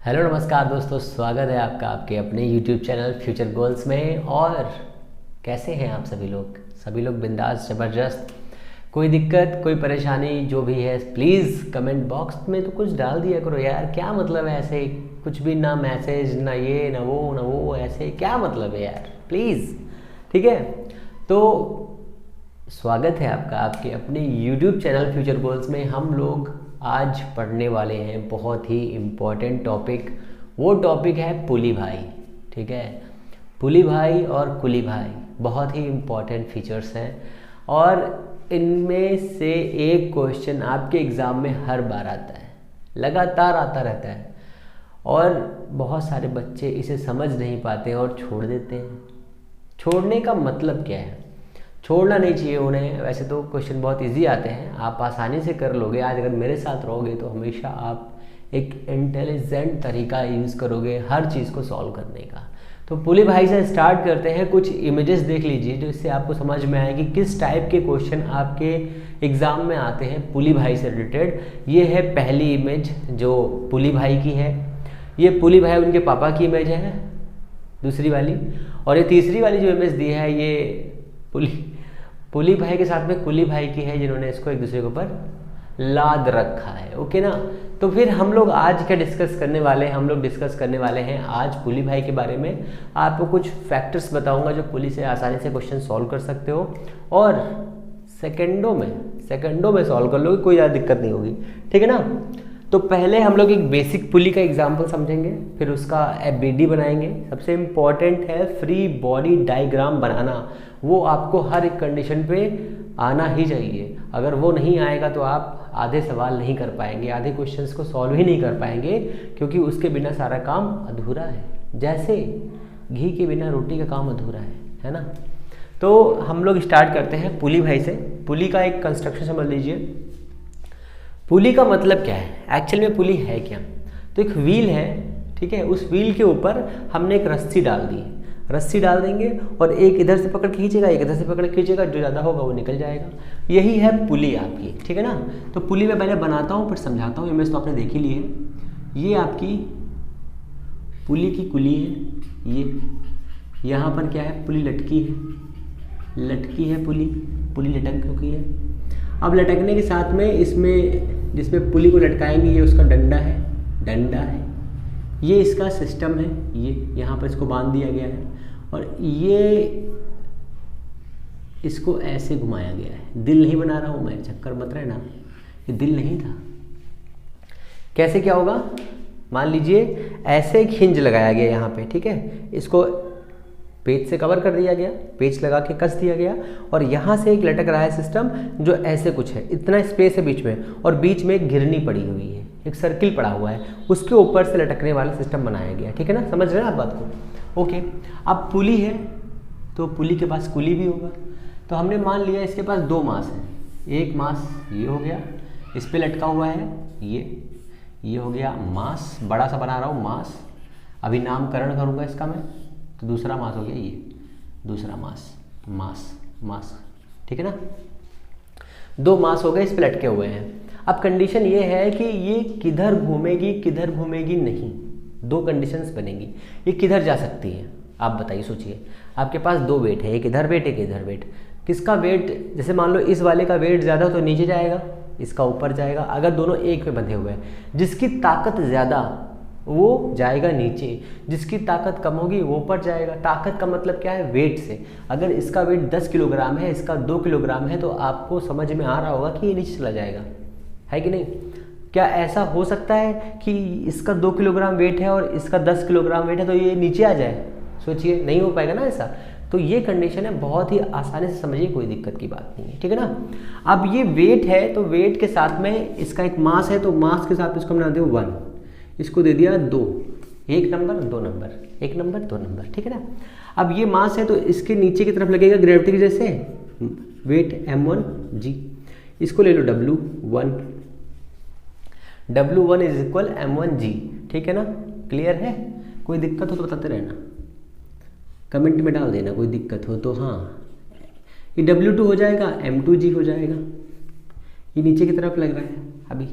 Hello नमस्कार दोस्तों, स्वागत है आपका आपके अपने YouTube चैनल फ्यूचर गोल्स में। और कैसे हैं आप सभी लोग बिंदास ज़बरदस्त। कोई दिक्कत कोई परेशानी जो भी है प्लीज़ कमेंट बॉक्स में तो कुछ डाल दिया करो यार। क्या मतलब है ऐसे कुछ भी, ना मैसेज ना ये ना वो ऐसे क्या मतलब है यार, प्लीज़। ठीक है, तो स्वागत है आपका आपके अपने YouTube चैनल फ्यूचर गोल्स में। हम लोग आज पढ़ने वाले हैं बहुत ही इम्पोर्टेंट टॉपिक। वो टॉपिक है पुली भाई। ठीक है, पुली भाई और कुली भाई बहुत ही इम्पोर्टेंट फीचर्स हैं और इनमें से एक क्वेश्चन आपके एग्ज़ाम में हर बार आता है, लगातार आता रहता है और बहुत सारे बच्चे इसे समझ नहीं पाते और छोड़ देते हैं। छोड़ने का मतलब क्या है? छोड़ना नहीं चाहिए उन्हें। वैसे तो क्वेश्चन बहुत इजी आते हैं, आप आसानी से कर लोगे। आज अगर मेरे साथ रहोगे तो हमेशा आप एक इंटेलिजेंट तरीका यूज़ करोगे हर चीज़ को सॉल्व करने का। तो पुली भाई से स्टार्ट करते हैं। कुछ इमेजेस देख लीजिए जो इससे आपको समझ में आएगी किस टाइप के क्वेश्चन आपके एग्ज़ाम में आते हैं पुली भाई से रिलेटेड। ये है पहली इमेज जो पुली भाई की है। ये पुली भाई उनके पापा की इमेज है दूसरी वाली, और ये तीसरी वाली जो इमेज दी है ये पुली भाई के साथ में कुली भाई की है, जिन्होंने इसको एक दूसरे के ऊपर लाद रखा है। ओके ना। तो फिर हम लोग आज क्या डिस्कस करने वाले हैं? हम लोग डिस्कस करने वाले हैं आज पुली भाई के बारे में। आपको कुछ फैक्टर्स बताऊंगा जो पुली से आसानी से क्वेश्चन सॉल्व कर सकते हो और सेकंडों में सॉल्व कर लोगे, कोई ज़्यादा दिक्कत नहीं होगी। ठीक है ना। तो पहले हम लोग एक बेसिक पुली का एग्जाम्पल समझेंगे, फिर उसका एफबीडी बनाएंगे। सबसे इम्पॉर्टेंट है फ्री बॉडी डायग्राम बनाना। वो आपको हर एक कंडीशन पे आना ही चाहिए। अगर वो नहीं आएगा तो आप आधे सवाल नहीं कर पाएंगे, आधे क्वेश्चंस को सॉल्व ही नहीं कर पाएंगे, क्योंकि उसके बिना सारा काम अधूरा है। जैसे घी के बिना रोटी का काम अधूरा है ना। तो हम लोग स्टार्ट करते हैं पुली भाई से। पुली का एक कंस्ट्रक्शन समझ लीजिए। पुली का मतलब क्या है? एक्चुअल में पुली है क्या? तो एक व्हील है, ठीक है। उस व्हील के ऊपर हमने एक रस्सी डाल दी है। रस्सी डाल देंगे और एक इधर से पकड़ के खींचेगा, एक इधर से पकड़ के खींचेगा, जो ज़्यादा होगा वो निकल जाएगा। यही है पुली आपकी। ठीक है ना। तो पुली मैं पहले बनाता हूँ फिर समझाता हूँ। इमेज तो आपने देख ही ली है। ये आपकी पुली की कुली है। ये यहाँ पर क्या है? पुली लटकी है पुली लटक चुकी है। अब लटकने के साथ में इसमें जिसमें पुली को लटकाएंगे ये उसका डंडा है। ये इसका सिस्टम है। ये यहाँ पर इसको बांध दिया गया है और ये इसको ऐसे घुमाया गया है। दिल नहीं बना रहा हूँ मैं, चक्कर मत रहना, ये दिल नहीं था। कैसे क्या होगा? मान लीजिए ऐसे एक हिंज लगाया गया यहाँ पे, ठीक है। इसको पेच से कवर कर दिया गया, पेच लगा के कस दिया गया और यहाँ से एक लटक रहा है सिस्टम जो ऐसे कुछ है। इतना स्पेस है बीच में और बीच में एक घिरनी पड़ी हुई है, एक सर्किल पड़ा हुआ है, उसके ऊपर से लटकने वाला सिस्टम बनाया गया। ठीक है ना, समझ रहे हैं आप बात को? ओके। अब पुली है तो पुली के पास कुली भी होगा। तो हमने मान लिया इसके पास दो मास है। एक मास ये हो गया, इस पर लटका हुआ है ये हो गया मास, बड़ा सा बना रहा हूँ मास। अभी नामकरण करूँगा इसका मैं, तो दूसरा मास हो गया ये, दूसरा मास। ठीक है ना। दो मास हो गए, इस पे लटके हुए हैं। अब कंडीशन ये है कि ये किधर घूमेगी नहीं। दो कंडीशंस बनेगी। ये किधर जा सकती है आप बताइए, सोचिए। आपके पास दो वेट है, एक इधर वेट एक इधर वेट। किसका वेट, जैसे मान लो इस वाले का वेट ज़्यादा तो नीचे जाएगा, इसका ऊपर जाएगा। अगर दोनों एक पे बंधे हुए हैं, जिसकी ताकत ज़्यादा वो जाएगा नीचे, जिसकी ताकत कम होगी वो ऊपर जाएगा। ताकत का मतलब क्या है? वेट से। अगर इसका वेट 10 किलोग्राम है, इसका 2 किलोग्राम है, तो आपको समझ में आ रहा होगा कि ये नीचे चला जाएगा, है कि नहीं? क्या ऐसा हो सकता है कि इसका 2 किलोग्राम वेट है और इसका 10 किलोग्राम वेट है तो ये नीचे आ जाए? सोचिए, नहीं हो पाएगा ना ऐसा। तो ये कंडीशन है, बहुत ही आसानी से समझिए, कोई दिक्कत की बात नहीं है। ठीक है ना। अब ये वेट है तो वेट के साथ में इसका एक मास है, तो मास के साथ इसको बना दो 1, इसको दे दिया 2, 1 नंबर 2 नंबर, 1 नंबर 2 नंबर। ठीक है ना। अब ये मास है तो इसके नीचे की तरफ लगेगा ग्रेविटी की जैसे वेट m1g। इसको ले लो W1 इज इक्वल m1g। ठीक है ना, क्लियर है? कोई दिक्कत हो तो बताते रहना, कमेंट में डाल देना कोई दिक्कत हो तो। हाँ, ये W2 हो जाएगा, m2g हो जाएगा। ये नीचे की तरफ लग रहा है अभी।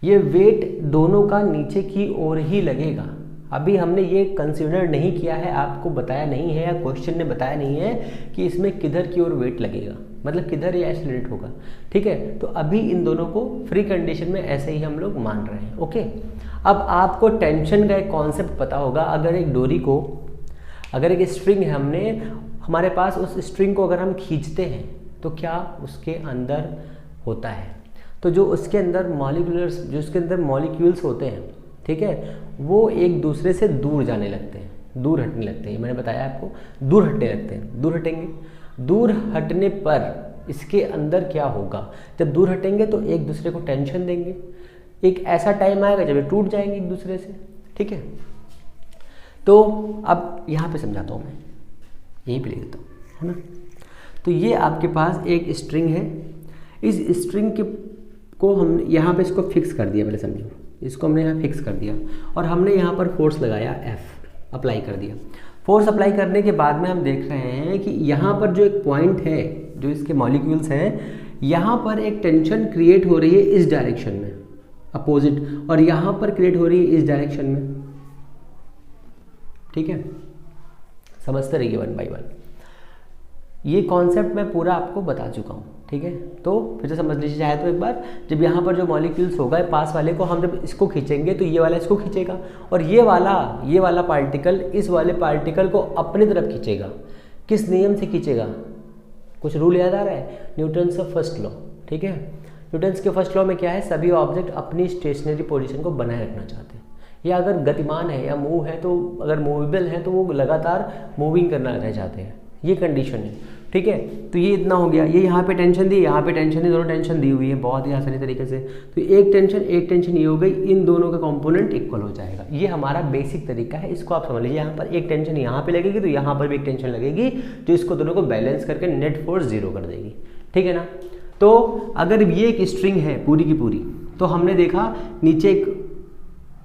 ये वेट दोनों का नीचे की ओर ही लगेगा। अभी हमने ये कंसीडर नहीं किया है, आपको बताया नहीं है या क्वेश्चन ने बताया नहीं है कि इसमें किधर की ओर वेट लगेगा, मतलब किधर ये एक्सेलरेट होगा। ठीक है, तो अभी इन दोनों को फ्री कंडीशन में ऐसे ही हम लोग मान रहे हैं। ओके, अब आपको टेंशन का एक कॉन्सेप्ट पता होगा। अगर एक डोरी को, अगर एक स्ट्रिंग है, हमारे पास उस स्ट्रिंग को अगर हम खींचते हैं तो क्या उसके अंदर होता है, तो जो उसके अंदर मॉलिक्यूल्स, जो उसके अंदर मॉलिक्यूल्स होते हैं, ठीक है, वो एक दूसरे से दूर जाने लगते हैं, दूर हटने लगते हैं। मैंने बताया आपको, दूर हटने लगते हैं, दूर हटेंगे। दूर हटने पर इसके अंदर क्या होगा, जब दूर हटेंगे तो एक दूसरे को टेंशन देंगे, एक ऐसा टाइम आएगा जब ये टूट जाएंगे एक दूसरे से। ठीक है, तो अब यहाँ पे समझाता हूँ मैं, यहीं पे लिख देता हूँ, है ना। तो ये आपके पास एक स्ट्रिंग है, इस स्ट्रिंग के को हम यहाँ पे इसको फिक्स कर दिया, पहले समझो, इसको हमने यहाँ फिक्स कर दिया और हमने यहाँ पर फोर्स लगाया F, अप्लाई कर दिया। फोर्स अप्लाई करने के बाद में हम देख रहे हैं कि यहाँ पर जो एक पॉइंट है, जो इसके मॉलिक्यूल्स हैं, यहाँ पर एक टेंशन क्रिएट हो रही है इस डायरेक्शन में, अपोजिट, और यहाँ पर क्रिएट हो रही है इस डायरेक्शन में। ठीक है, समझते रहिए वन बाय वन। ये कॉन्सेप्ट मैं पूरा आपको बता चुका हूँ। ठीक है, तो फिर से समझ लीजिए चाहे तो एक बार, जब यहाँ पर जो मॉलिक्यूल्स होगा पास वाले को, हम जब इसको खींचेंगे तो ये वाला इसको खींचेगा और ये वाला पार्टिकल इस वाले पार्टिकल को अपनी तरफ खींचेगा। किस नियम से खींचेगा, कुछ रूल याद आ रहा है, न्यूटन्स ऑफ फर्स्ट लॉ। ठीक है, न्यूटन्स के फर्स्ट लॉ में क्या है, सभी ऑब्जेक्ट अपनी स्टेशनरी पोजीशन को बनाए रखना चाहते हैं, या अगर गतिमान है या मूव है, तो अगर मूवेबल है तो वो लगातार मूविंग करना रह जाते हैं, ये कंडीशन है। ठीक है, तो ये इतना हो गया, ये यहाँ पे टेंशन दी, यहाँ पे टेंशन दी, दोनों टेंशन दी हुई है बहुत ही आसानी तरीके से। तो एक टेंशन ये हो गई, इन दोनों का कंपोनेंट इक्वल हो जाएगा। ये हमारा बेसिक तरीका है, इसको आप समझ लीजिए। यहाँ पर एक टेंशन यहाँ पे लगेगी तो यहाँ पर भी एक टेंशन लगेगी, जो इसको दोनों को बैलेंस करके नेट फोर्स 0 कर देगी। ठीक है ना। तो अगर ये एक स्ट्रिंग है पूरी की पूरी, तो हमने देखा नीचे एक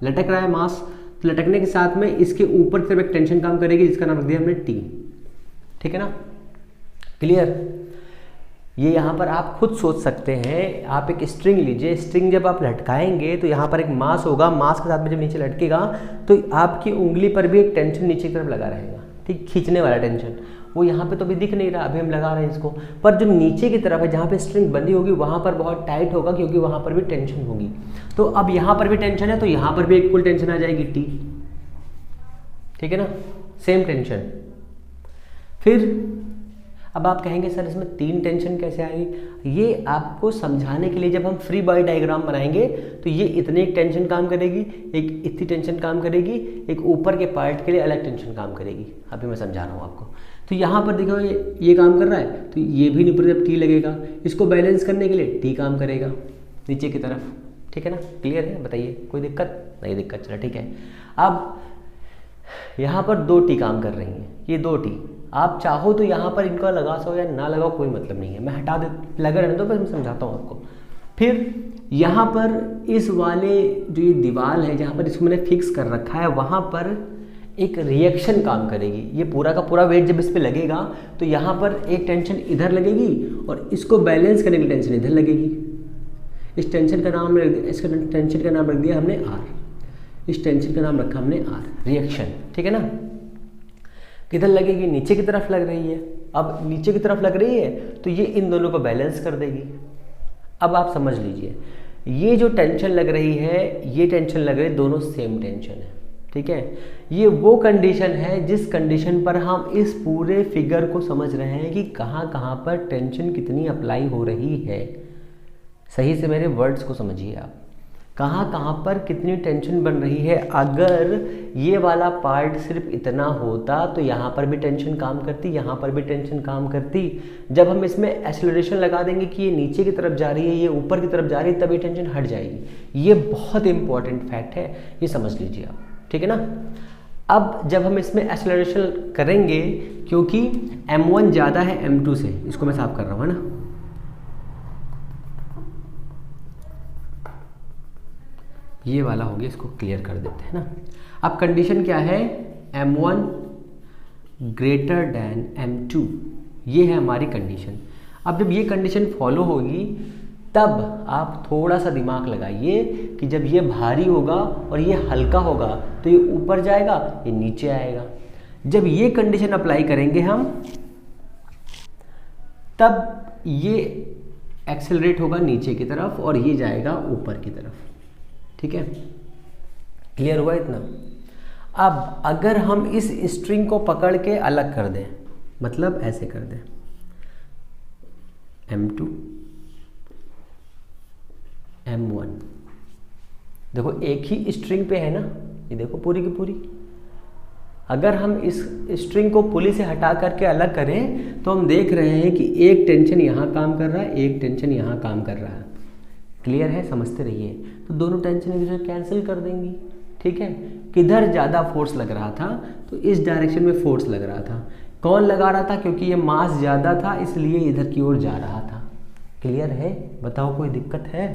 लटक रहा है मास, तो लटकने के साथ में इसके ऊपर की तरफ एक टेंशन काम करेगी जिसका नाम रख दिया हमने T। ठीक है ना, क्लियर। ये यहाँ पर आप खुद सोच सकते हैं, आप एक स्ट्रिंग लीजिए, स्ट्रिंग जब आप लटकाएंगे तो यहाँ पर एक मास होगा, मास के साथ में जब नीचे लटकेगा तो आपकी उंगली पर भी एक टेंशन नीचे की तरफ लगा रहेगा। ठीक, खींचने वाला टेंशन, वो यहाँ पे तो अभी दिख नहीं रहा, अभी हम लगा रहे हैं इसको, पर जो नीचे की तरफ है जहाँ पे स्ट्रिंग बंधी होगी वहाँ पर बहुत टाइट होगा, क्योंकि वहाँ पर भी टेंशन होगी। तो अब यहाँ पर भी टेंशन है तो यहाँ पर भी इक्वल टेंशन आ जाएगी T। ठीक है ना, सेम टेंशन। फिर अब आप कहेंगे सर इसमें 3 टेंशन कैसे आएगी, ये आपको समझाने के लिए जब हम फ्री बॉडी डायग्राम बनाएंगे तो ये इतने एक टेंशन काम करेगी, एक इतनी टेंशन काम करेगी, एक ऊपर के पार्ट के लिए अलग टेंशन काम करेगी। अभी मैं समझा रहा हूँ आपको। तो यहाँ पर देखो ये काम कर रहा है, तो ये भी ऊपर जब T लगेगा, इसको बैलेंस करने के लिए T काम करेगा नीचे की तरफ। ठीक है ना, क्लियर है, बताइए कोई दिक्कत नहीं, दिक्कत चला ठीक है। अब यहाँ पर 2 T काम कर रही हैं, ये 2 T, आप चाहो तो यहाँ पर इनका लगा सो या ना लगाओ, कोई मतलब नहीं है, मैं हटा दे, लगा रहने दो, बस मैं समझाता हूँ आपको। फिर यहाँ पर इस वाले जो ये दीवार है जहाँ पर इसको मैंने फिक्स कर रखा है, वहाँ पर एक रिएक्शन काम करेगी। ये पूरा का पूरा वेट जब इस पर लगेगा तो यहाँ पर एक टेंशन इधर लगेगी और इसको बैलेंस करने की टेंशन इधर लगेगी। इस टेंशन का नाम रख दिया हमने R, इस टेंशन का नाम रखा हमने R, रिएक्शन। ठीक है ना, किधर लगेगी, नीचे की तरफ लग रही है। अब नीचे की तरफ लग रही है तो ये इन दोनों को बैलेंस कर देगी। अब आप समझ लीजिए, ये जो टेंशन लग रही है, ये टेंशन लग रही है, दोनों सेम टेंशन है। ठीक है, ये वो कंडीशन है जिस कंडीशन पर हम इस पूरे फिगर को समझ रहे हैं कि कहाँ कहाँ पर टेंशन कितनी अप्लाई हो रही है। सही से मेरे वर्ड्स को समझिए आप, कहाँ कहाँ पर कितनी टेंशन बन रही है। अगर ये वाला पार्ट सिर्फ इतना होता तो यहाँ पर भी टेंशन काम करती, यहाँ पर भी टेंशन काम करती। जब हम इसमें एक्सेलरेशन लगा देंगे कि ये नीचे की तरफ जा रही है, ये ऊपर की तरफ जा रही है, तब ये टेंशन हट जाएगी। ये बहुत इंपॉर्टेंट फैक्ट है, ये समझ लीजिए आप। ठीक है ना। अब जब हम इसमें एक्सेलरेशन करेंगे, क्योंकि m1 ज़्यादा है m2 से, इसको मैं साफ कर रहा हूँ, है ना। ये वाला हो गया, इसको क्लियर कर देते हैं ना। अब कंडीशन क्या है, m1 ग्रेटर देन m2, ये है हमारी कंडीशन। अब जब ये कंडीशन फॉलो होगी तब आप थोड़ा सा दिमाग लगाइए कि जब ये भारी होगा और ये हल्का होगा तो ये ऊपर जाएगा, ये नीचे आएगा। जब ये कंडीशन अप्लाई करेंगे हम, तब ये एक्सेलरेट होगा नीचे की तरफ और ये जाएगा ऊपर की तरफ। ठीक है, क्लियर हुआ इतना? अब अगर हम इस स्ट्रिंग को पकड़ के अलग कर दें, मतलब ऐसे कर दें, M2 M1, देखो एक ही स्ट्रिंग पे है ना, ये देखो पूरी की पूरी। अगर हम इस स्ट्रिंग को पुली से हटा करके अलग करें तो हम देख रहे हैं कि एक टेंशन यहाँ काम कर रहा है, एक टेंशन यहाँ काम कर रहा है। क्लियर है? समझते रहिए। तो दोनों टेंशन एक दूसरे कैंसिल कर देंगी। ठीक है, किधर ज़्यादा फोर्स लग रहा था तो इस डायरेक्शन में फोर्स लग रहा था। कौन लगा रहा था? क्योंकि ये मास ज़्यादा था इसलिए इधर की ओर जा रहा था। क्लियर है? बताओ कोई दिक्कत है?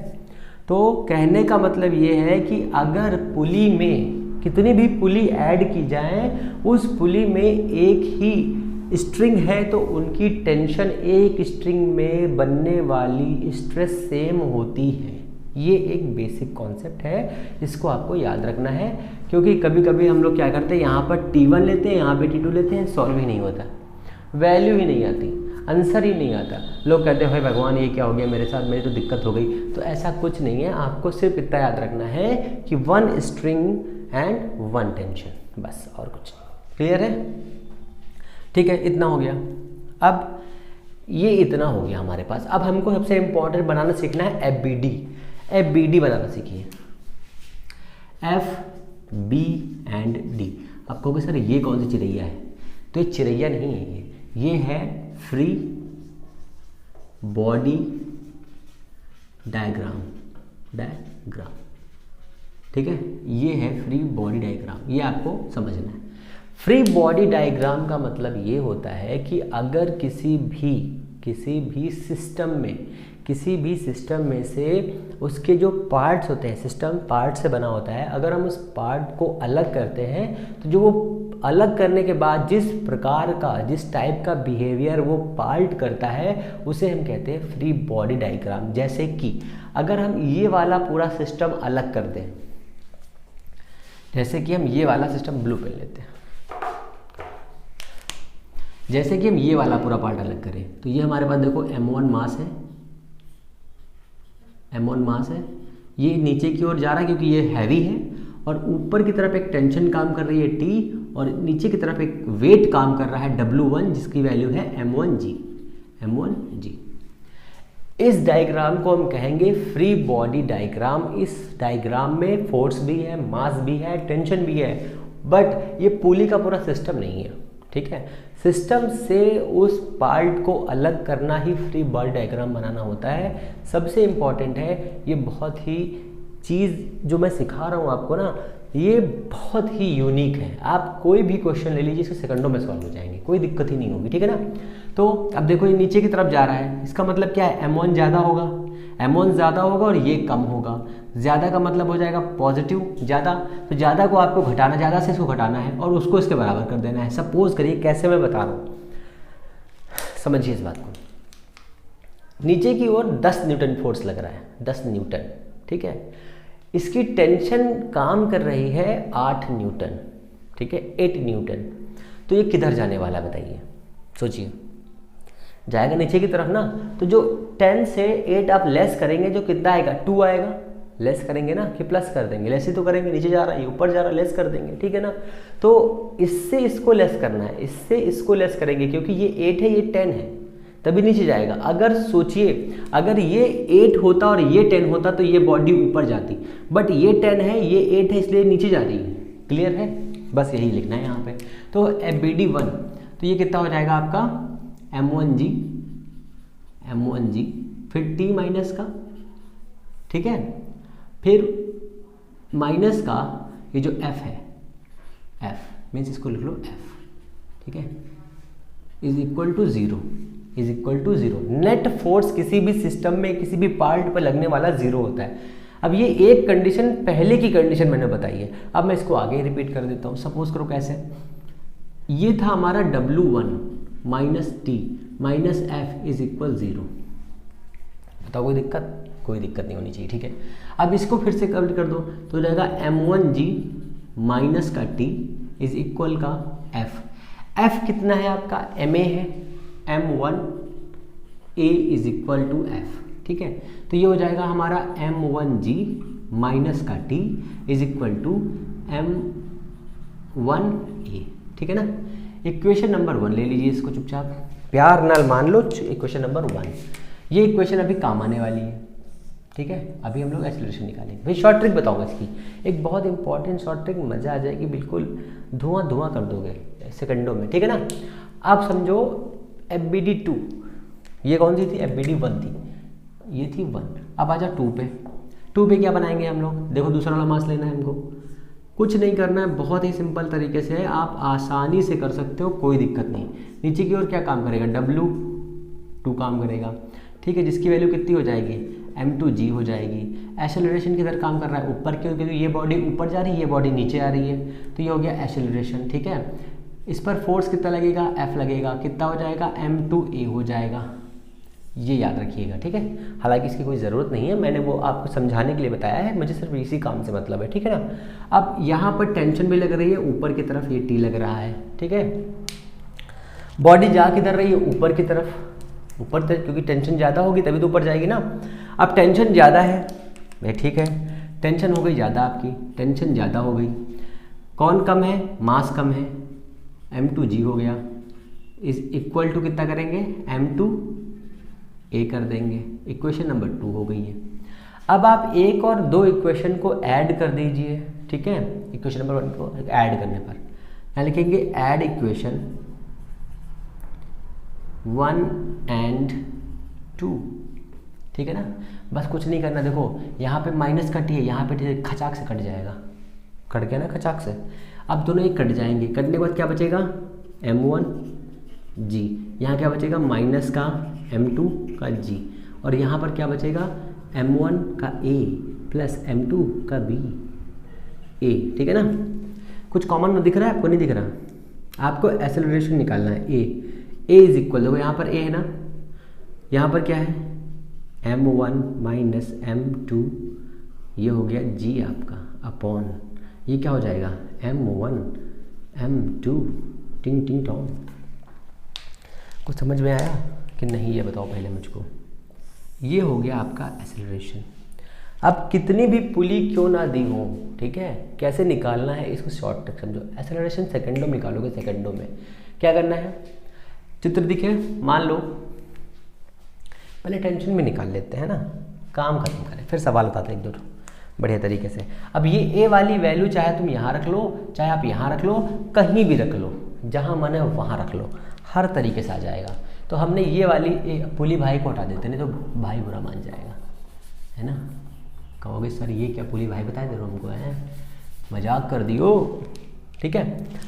तो कहने का मतलब ये है कि अगर पुली में कितनी भी पुली ऐड की जाए, उस पुली में एक ही स्ट्रिंग है तो उनकी टेंशन एक स्ट्रिंग में बनने वाली स्ट्रेस सेम होती है। ये एक बेसिक कॉन्सेप्ट है, इसको आपको याद रखना है। क्योंकि कभी कभी हम लोग क्या करते हैं, यहाँ पर T1 लेते हैं, यहाँ पे T2 लेते हैं, सॉल्व ही नहीं होता, वैल्यू ही नहीं आती, आंसर ही नहीं आता। लोग कहते हैं भाई भगवान ये क्या हो गया मेरे साथ, मेरी तो दिक्कत हो गई। तो ऐसा कुछ नहीं है, आपको सिर्फ इतना याद रखना है कि one string and one tension, बस, और कुछ नहीं। क्लियर है? ठीक है, इतना हो गया। अब ये इतना हो गया हमारे पास। अब हमको सबसे इम्पोर्टेंट बनाना सीखना है FBD। FBD बनाना सीखिए, F B एंड D। आप कहोगे सर ये कौन सी चिड़ैया है? तो ये चिड़ैया नहीं है, ये है फ्री बॉडी डायग्राम। ठीक है, ये है फ्री बॉडी डायग्राम, ये आपको समझना है। फ्री बॉडी डायग्राम का मतलब ये होता है कि अगर किसी भी सिस्टम में से उसके जो पार्ट्स होते हैं, सिस्टम पार्ट से बना होता है, अगर हम उस पार्ट को अलग करते हैं तो जो वो अलग करने के बाद जिस टाइप का बिहेवियर वो पार्ट करता है उसे हम कहते हैं फ्री बॉडी डायग्राम। जैसे कि अगर हम ये वाला पूरा सिस्टम अलग कर दें, जैसे कि हम ये वाला सिस्टम ब्लू पेन लेते हैं, जैसे कि हम ये वाला पूरा पार्ट अलग करें तो ये हमारे पास देखो M1 मास है, ये नीचे की ओर जा रहा है क्योंकि ये हैवी है, और ऊपर की तरफ एक टेंशन काम कर रही है T, और नीचे की तरफ एक वेट काम कर रहा है W1 जिसकी वैल्यू है M1G। इस डायग्राम को हम कहेंगे फ्री बॉडी डायग्राम। इस डायग्राम में फोर्स भी है, मास भी है, टेंशन भी है, बट ये पुली का पूरा सिस्टम नहीं है। ठीक है, सिस्टम से उस पार्ट को अलग करना ही फ्री बॉडी डायग्राम बनाना होता है। सबसे इम्पॉर्टेंट है, ये बहुत ही चीज़ जो मैं सिखा रहा हूँ आपको ना, ये बहुत ही यूनिक है। आप कोई भी क्वेश्चन ले लीजिए, इसको सेकंडों में सॉल्व हो जाएंगे, कोई दिक्कत ही नहीं होगी। ठीक है ना? तो अब देखो ये नीचे की तरफ जा रहा है, इसका मतलब क्या है? M1 ज़्यादा होगा, M1 ज़्यादा होगा और ये कम होगा। ज़्यादा का मतलब हो जाएगा पॉजिटिव, ज़्यादा, तो ज़्यादा को आपको घटाना, ज़्यादा से इसको घटाना है और उसको इसके बराबर कर देना है। सपोज करिए, कैसे मैं बता रहा हूँ, समझिए इस बात को। नीचे की ओर 10 न्यूटन फोर्स लग रहा है, 10 न्यूटन। ठीक है, इसकी टेंशन काम कर रही है 8 न्यूटन। ठीक है, 8 न्यूटन। तो ये किधर जाने वाला है बताइए, सोचिए। जाएगा नीचे की तरफ ना, तो जो 10 से 8 आप लेस करेंगे, जो कितना आएगा? 2 आएगा। लेस करेंगे ना कि प्लस कर देंगे? लेस ही तो करेंगे, नीचे जा रहा है, ऊपर जा रहा है, लेस कर देंगे। ठीक है ना? तो इससे इसको लेस करना है, इससे इसको लेस करेंगे, क्योंकि ये 8 है, ये 10 है, तभी नीचे जाएगा। अगर सोचिए, अगर ये 8 होता और ये 10 होता तो ये बॉडी ऊपर जाती, बट ये 10 है, ये 8 है, इसलिए नीचे जा रही है। क्लियर है? बस यही लिखना है यहाँ पे। तो FBD 1, तो ये कितना हो जाएगा आपका? M1G, फिर T माइनस का, ठीक है, फिर माइनस का ये जो F है, F मीन्स इसको लिख लो F, ठीक है, is equal to zero. Net force किसी भी सिस्टम में, किसी भी पार्ट पर लगने वाला ज़ीरो होता है। अब ये एक कंडीशन पहले की कंडीशन मैंने बताई है, अब मैं इसको आगे रिपीट कर देता हूँ। सपोज करो कैसे, ये था हमारा W1 minus T minus F is equal 0। बताओ कोई दिक्कत? कोई दिक्कत नहीं होनी चाहिए, ठीक है। अब इसको फिर से कवर कर दो तो हो जाएगा m1g माइनस का t इज इक्वल का f कितना है आपका ma है, m1a is equal to f, ठीक है। तो ये हो जाएगा हमारा m1g माइनस का t is equal to m1a, ठीक है ना। इक्वेशन नंबर 1 ले लीजिए इसको चुपचाप, प्यार नाल मान लो इक्वेशन नंबर 1। ये इक्वेशन अभी काम आने वाली है, ठीक है। अभी हम लोग एक्सेलरेशन निकालेंगे। भाई शॉर्ट ट्रिक बताऊंगा इसकी, एक बहुत इंपॉर्टेंट शॉर्ट ट्रिक, मज़ा आ जाएगी, बिल्कुल धुआं कर दोगे सेकंडों में, ठीक है ना। आप समझो FBD2, ये कौन सी थी, FBD1 थी, ये थी 1। अब आ जाओ 2 पे क्या बनाएंगे हम लोग, देखो दूसरा वाला मास लेना है हमको, कुछ नहीं करना है, बहुत ही सिंपल तरीके से आप आसानी से कर सकते हो, कोई दिक्कत नहीं। नीचे की ओर क्या काम करेगा, W2 काम करेगा, ठीक है, जिसकी वैल्यू कितनी हो जाएगी, m2g हो जाएगी। एक्सेलरेशन किधर काम कर रहा है, ऊपर की ओर, क्योंकि ये बॉडी ऊपर जा रही है, ये बॉडी नीचे आ रही है, तो ये हो गया एक्सेलरेशन, ठीक है। इस पर फोर्स कितना लगेगा, F लगेगा, कितना हो जाएगा, m2a हो जाएगा, ये याद रखिएगा, ठीक है। हालांकि इसकी कोई ज़रूरत नहीं है, मैंने वो आपको समझाने के लिए बताया है, मुझे सिर्फ इसी काम से मतलब है, ठीक है ना। अब यहाँ पर टेंशन भी लग रही है, ऊपर की तरफ ये T लग रहा है, ठीक है। बॉडी जा किधर रही है, ऊपर की तरफ, ऊपर तक, क्योंकि टेंशन ज़्यादा होगी तभी तो ऊपर जाएगी ना। अब टेंशन ज़्यादा है भाई, ठीक है, टेंशन हो गई ज़्यादा, आपकी टेंशन ज़्यादा हो गई, कौन कम है, मास कम है, m2g हो गया, इज इक्वल टू कितना करेंगे, m2a कर देंगे, इक्वेशन नंबर 2 हो गई है। अब आप एक और 2 इक्वेशन को ऐड कर दीजिए, ठीक है, इक्वेशन नंबर 1 को ऐड करने पर यहाँ लिखेंगे ऐड इक्वेशन 1 and 2, ठीक है ना। बस कुछ नहीं करना, देखो यहाँ पे माइनस का t है, यहाँ पे खचाक से कट जाएगा, कट गया ना खचाक से। अब दोनों एक कट जाएंगे, कटने के बाद क्या बचेगा, m1g, यहाँ क्या बचेगा, माइनस का m2 का g, और यहाँ पर क्या बचेगा, m1 का a प्लस m2 का b a, ठीक है ना। कुछ कॉमन दिख रहा है आपको, नहीं दिख रहा, आपको एक्सेलरेशन निकालना है, a इज इक्वल, देखो यहाँ पर a है ना, यहाँ पर क्या है, m1 माइनस m2, ये हो गया g आपका अपॉन, ये क्या हो जाएगा, m1 m2, टिंग टिंग टॉम। कुछ समझ में आया कि नहीं, ये बताओ पहले मुझको। ये हो गया आपका एक्सेलरेशन। अब कितनी भी पुली क्यों ना दी हो, ठीक है, कैसे निकालना है इसको शॉर्ट ट्रिक समझो। एक्सेलरेशन सेकंडों में निकालोगे, सेकंडों में क्या करना है, चित्र दिखे, मान लो, पहले टेंशन में निकाल लेते हैं ना, काम खत्म करें, फिर सवाल बताते हैं एक दो बढ़िया तरीके से। अब ये ए वाली वैल्यू चाहे तुम यहाँ रख लो, चाहे आप यहाँ रख लो, कहीं भी रख लो, जहाँ मन है वहाँ रख लो, हर तरीके से आ जाएगा। तो हमने ये वाली पुली भाई को हटा देते, नहीं तो भाई बुरा मान जाएगा, है ना। कहोगे सर ये क्या पुली भाई बता दे रहे हो हमको, है मजाक कर दियो, ठीक है।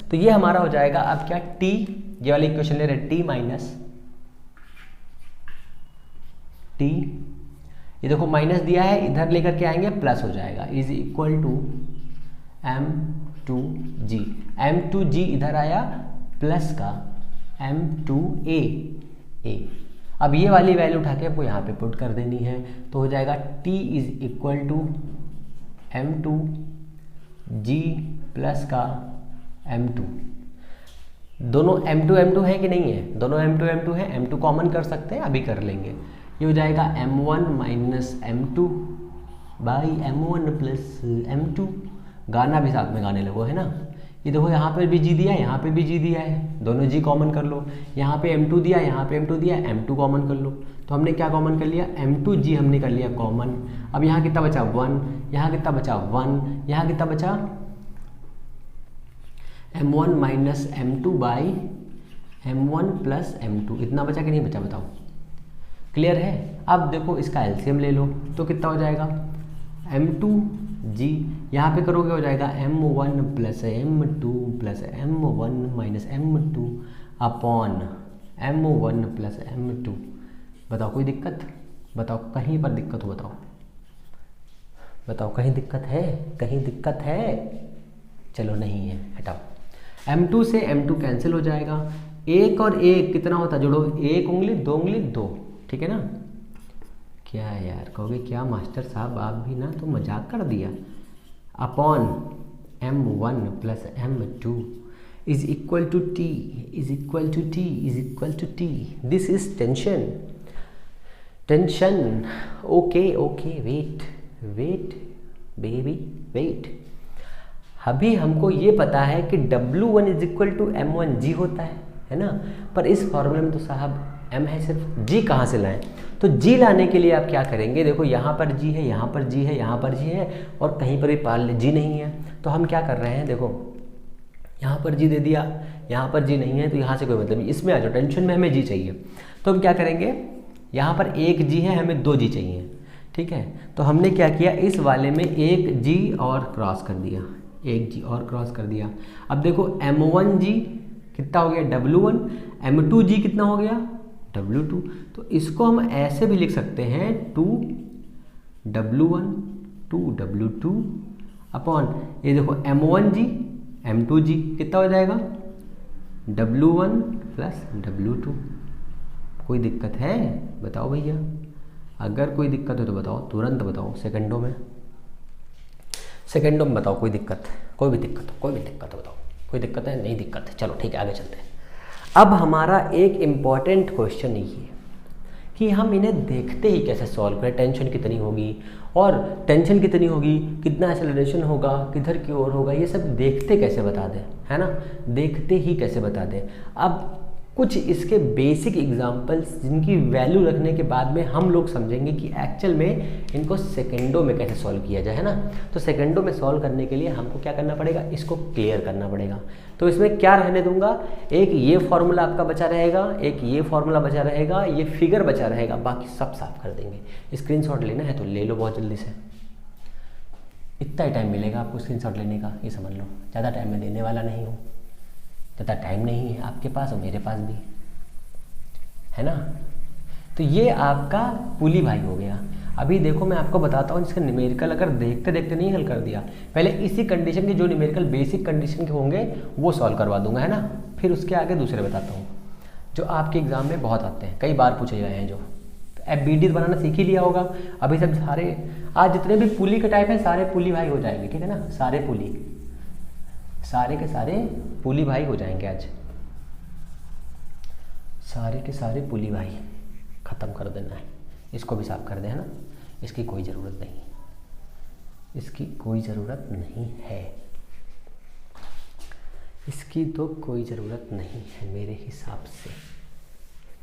तो ये हमारा हो जाएगा अब क्या, टी, ये वाली इक्वेशन ले रहे हैं, टी माइनस टी, ये देखो माइनस दिया है, इधर लेकर के आएंगे प्लस हो जाएगा, is equal to m2g, m2g इधर आया प्लस का m2a। अब ये वाली वैल्यू उठा के आपको यहाँ पे पुट कर देनी है, तो हो जाएगा t is equal to m2g plus का m2। दोनों m2 है कि नहीं है, दोनों m2 है, m2 कॉमन कर सकते हैं, अभी कर लेंगे। ये हो जाएगा m1 minus m2 by m1 plus m2, गाना भी साथ में गाने लगो, है ना। ये देखो यहाँ पे भी g दिया है, यहाँ पे भी g दिया है, दोनों g कॉमन कर लो, यहाँ पे m2 दिया, यहाँ पे m2 दिया, m2 कॉमन कर लो। तो हमने क्या कॉमन कर लिया, m2g हमने कर लिया कॉमन। अब यहाँ कितना बचा 1, यहाँ कितना बचा 1, यहाँ कितना बचा m1 minus m2 by m1 plus m2, इतना बचा कि नहीं बचा, बताओ, क्लियर है। अब देखो इसका एलसीएम ले लो, तो कितना हो जाएगा, m2g, यहाँ पे करोगे हो जाएगा m1 plus m2 plus m1 minus m2 upon m1 plus m2। बताओ कोई दिक्कत, बताओ कहीं पर दिक्कत हो, बताओ बताओ, कहीं दिक्कत है, कहीं दिक्कत है, चलो नहीं है, हटाओ। m2 से m2 कैंसिल हो जाएगा, एक और एक कितना होता है, जोड़ो, एक उंगली दो उंगली दो, ठीक है ना, क्या है यार, कहोगे क्या मास्टर साहब आप भी ना तो मजाक कर दिया। Upon m1 plus m2 is equal to T, is equal to T, is equal to T. This is tension, tension. Okay okay, wait wait baby wait. अभी हमको ये पता है कि W1 is equal to m1g होता है ना। पर इस फॉर्मूले में तो साहब m है सिर्फ, g कहाँ से लाएं? तो g लाने के लिए आप क्या करेंगे, देखो यहाँ पर g है, यहाँ पर g है, यहाँ पर g है और कहीं पर भी पाल g नहीं है। तो हम क्या कर रहे हैं, देखो यहाँ पर g दे दिया, यहाँ पर g नहीं है, तो यहाँ से कोई मतलब नहीं। इसमें आ जाओ, टेंशन में हमें g चाहिए। तो हम क्या करेंगे, यहाँ पर एक g है, हमें 2 g चाहिए, ठीक है। तो हमने क्या किया, इस वाले में एक g और क्रॉस कर दिया, एक g और क्रॉस कर दिया। अब देखो m1g कितना हो गया W1, m2g कितना हो गया W2। तो इसको हम ऐसे भी लिख सकते हैं 2W1 2W2 अपॉन ये देखो m1g m2g कितना हो जाएगा W1 प्लस W2। कोई दिक्कत है बताओ भैया, अगर कोई दिक्कत हो तो बताओ, तुरंत बताओ, सेकंडों में, सेकंडों में बताओ। कोई दिक्कत, कोई भी दिक्कत हो, कोई भी दिक्कत हो बताओ। कोई दिक्कत है? नहीं दिक्कत है, चलो ठीक है आगे चलते हैं। अब हमारा एक इम्पॉर्टेंट क्वेश्चन ये कि हम इन्हें देखते ही कैसे सॉल्व करें। टेंशन कितनी होगी और टेंशन कितनी होगी, कितना एक्सेलरेशन होगा, किधर की ओर होगा, ये सब देखते कैसे बता दें, है ना। देखते ही कैसे बता दें। अब कुछ इसके बेसिक एग्जांपल्स जिनकी वैल्यू रखने के बाद में हम लोग समझेंगे कि एक्चुअल में इनको सेकंडों में कैसे सॉल्व किया जाए, है ना। तो सेकंडों में सॉल्व करने के लिए हमको क्या करना पड़ेगा, इसको क्लियर करना पड़ेगा। तो इसमें क्या रहने दूंगा, एक ये फॉर्मूला आपका बचा रहेगा, एक ये फॉर्मूला बचा रहेगा, ये फिगर बचा रहेगा, बाकी सब साफ कर देंगे। स्क्रीनशॉट लेना है तो ले लो बहुत जल्दी से, इतना ही टाइम मिलेगा आपको स्क्रीनशॉट लेने का, ये समझ लो। ज़्यादा टाइम मैं देने वाला नहीं हूँ, ज़्यादा टाइम नहीं है आपके पास और मेरे पास भी, है ना। तो ये आपका पुली भाई हो गया। अभी देखो मैं आपको बताता हूँ, इसका न्यूमेरिकल अगर देखते देखते नहीं हल कर दिया, पहले इसी कंडीशन के जो न्यूमेरिकल बेसिक कंडीशन के होंगे वो सॉल्व करवा दूंगा, है ना। फिर उसके आगे दूसरे बताता हूँ जो आपके एग्जाम में बहुत आते हैं, कई बार पूछे गए हैं। जो FBD बनाना सीख ही लिया होगा अभी सब, सारे आज जितने भी पुली के टाइप हैं सारे पुली भाई हो जाएंगे, ठीक है ना। सारे पुली, सारे के सारे पुली भाई हो जाएंगे आज, सारे के सारे पुली भाई ख़त्म कर देना है। इसको भी साफ कर दे, है ना। इसकी कोई ज़रूरत नहीं, इसकी कोई ज़रूरत नहीं है, इसकी तो कोई ज़रूरत नहीं है मेरे हिसाब से,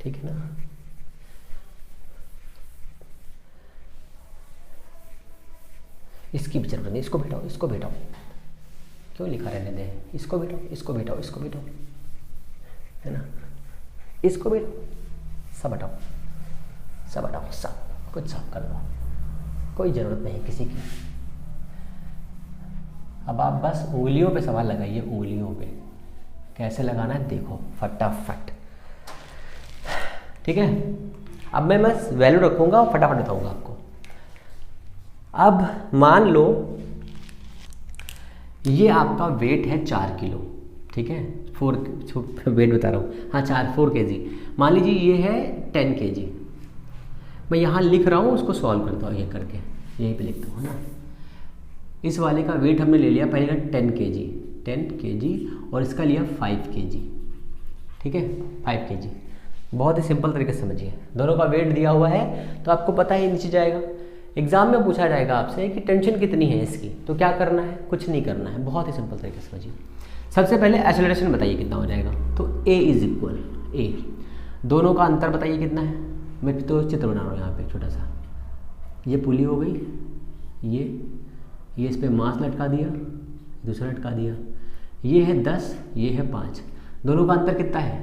ठीक है ना। इसकी भी ज़रूरत नहीं, इसको बैठाओ, इसको बैठाओ, क्यों लिखा रहने दें, इसको बैठाओ, इसको बैठाओ, इसको बैठाओ, है ना। इसको भी सब हटाओ, सब हटाओ, सब कुछ साफ कर दो, कोई ज़रूरत नहीं किसी की। अब आप बस उंगलियों पे सवाल लगाइए, उंगलियों पे कैसे लगाना है देखो फटाफट, ठीक है। अब मैं बस वैल्यू रखूँगा और फटाफट बताऊँगा आपको। अब मान लो ये आपका वेट है 4 किलो, ठीक है। 4 वेट बता रहा हूँ, हाँ 4 kg। मान लीजिए ये है 10 kg। मैं यहाँ लिख रहा हूँ, उसको सॉल्व करता हूँ ये करके, यहीं पे लिखता हूँ ना। इस वाले का वेट हमने ले लिया पहले का 10 kg और इसका लिया 5 kg, ठीक है 5 kg। बहुत ही सिंपल तरीके से समझिए, दोनों का वेट दिया हुआ है तो आपको पता ही नीचे जाएगा। एग्जाम में पूछा जाएगा आपसे कि टेंशन कितनी है इसकी, तो क्या करना है, कुछ नहीं करना है, बहुत ही सिंपल तरीके से समझिए। सबसे पहले एक्सेलरेशन बताइए कितना हो जाएगा, तो A इज इक्वल A, दोनों का अंतर बताइए कितना है। मैं तो चित्र बना रहा हूँ यहाँ पे छोटा सा, ये पुली हो गई, ये इस पर मास लटका दिया, दूसरा लटका दिया, ये है 10, ये है 5, दोनों का अंतर कितना है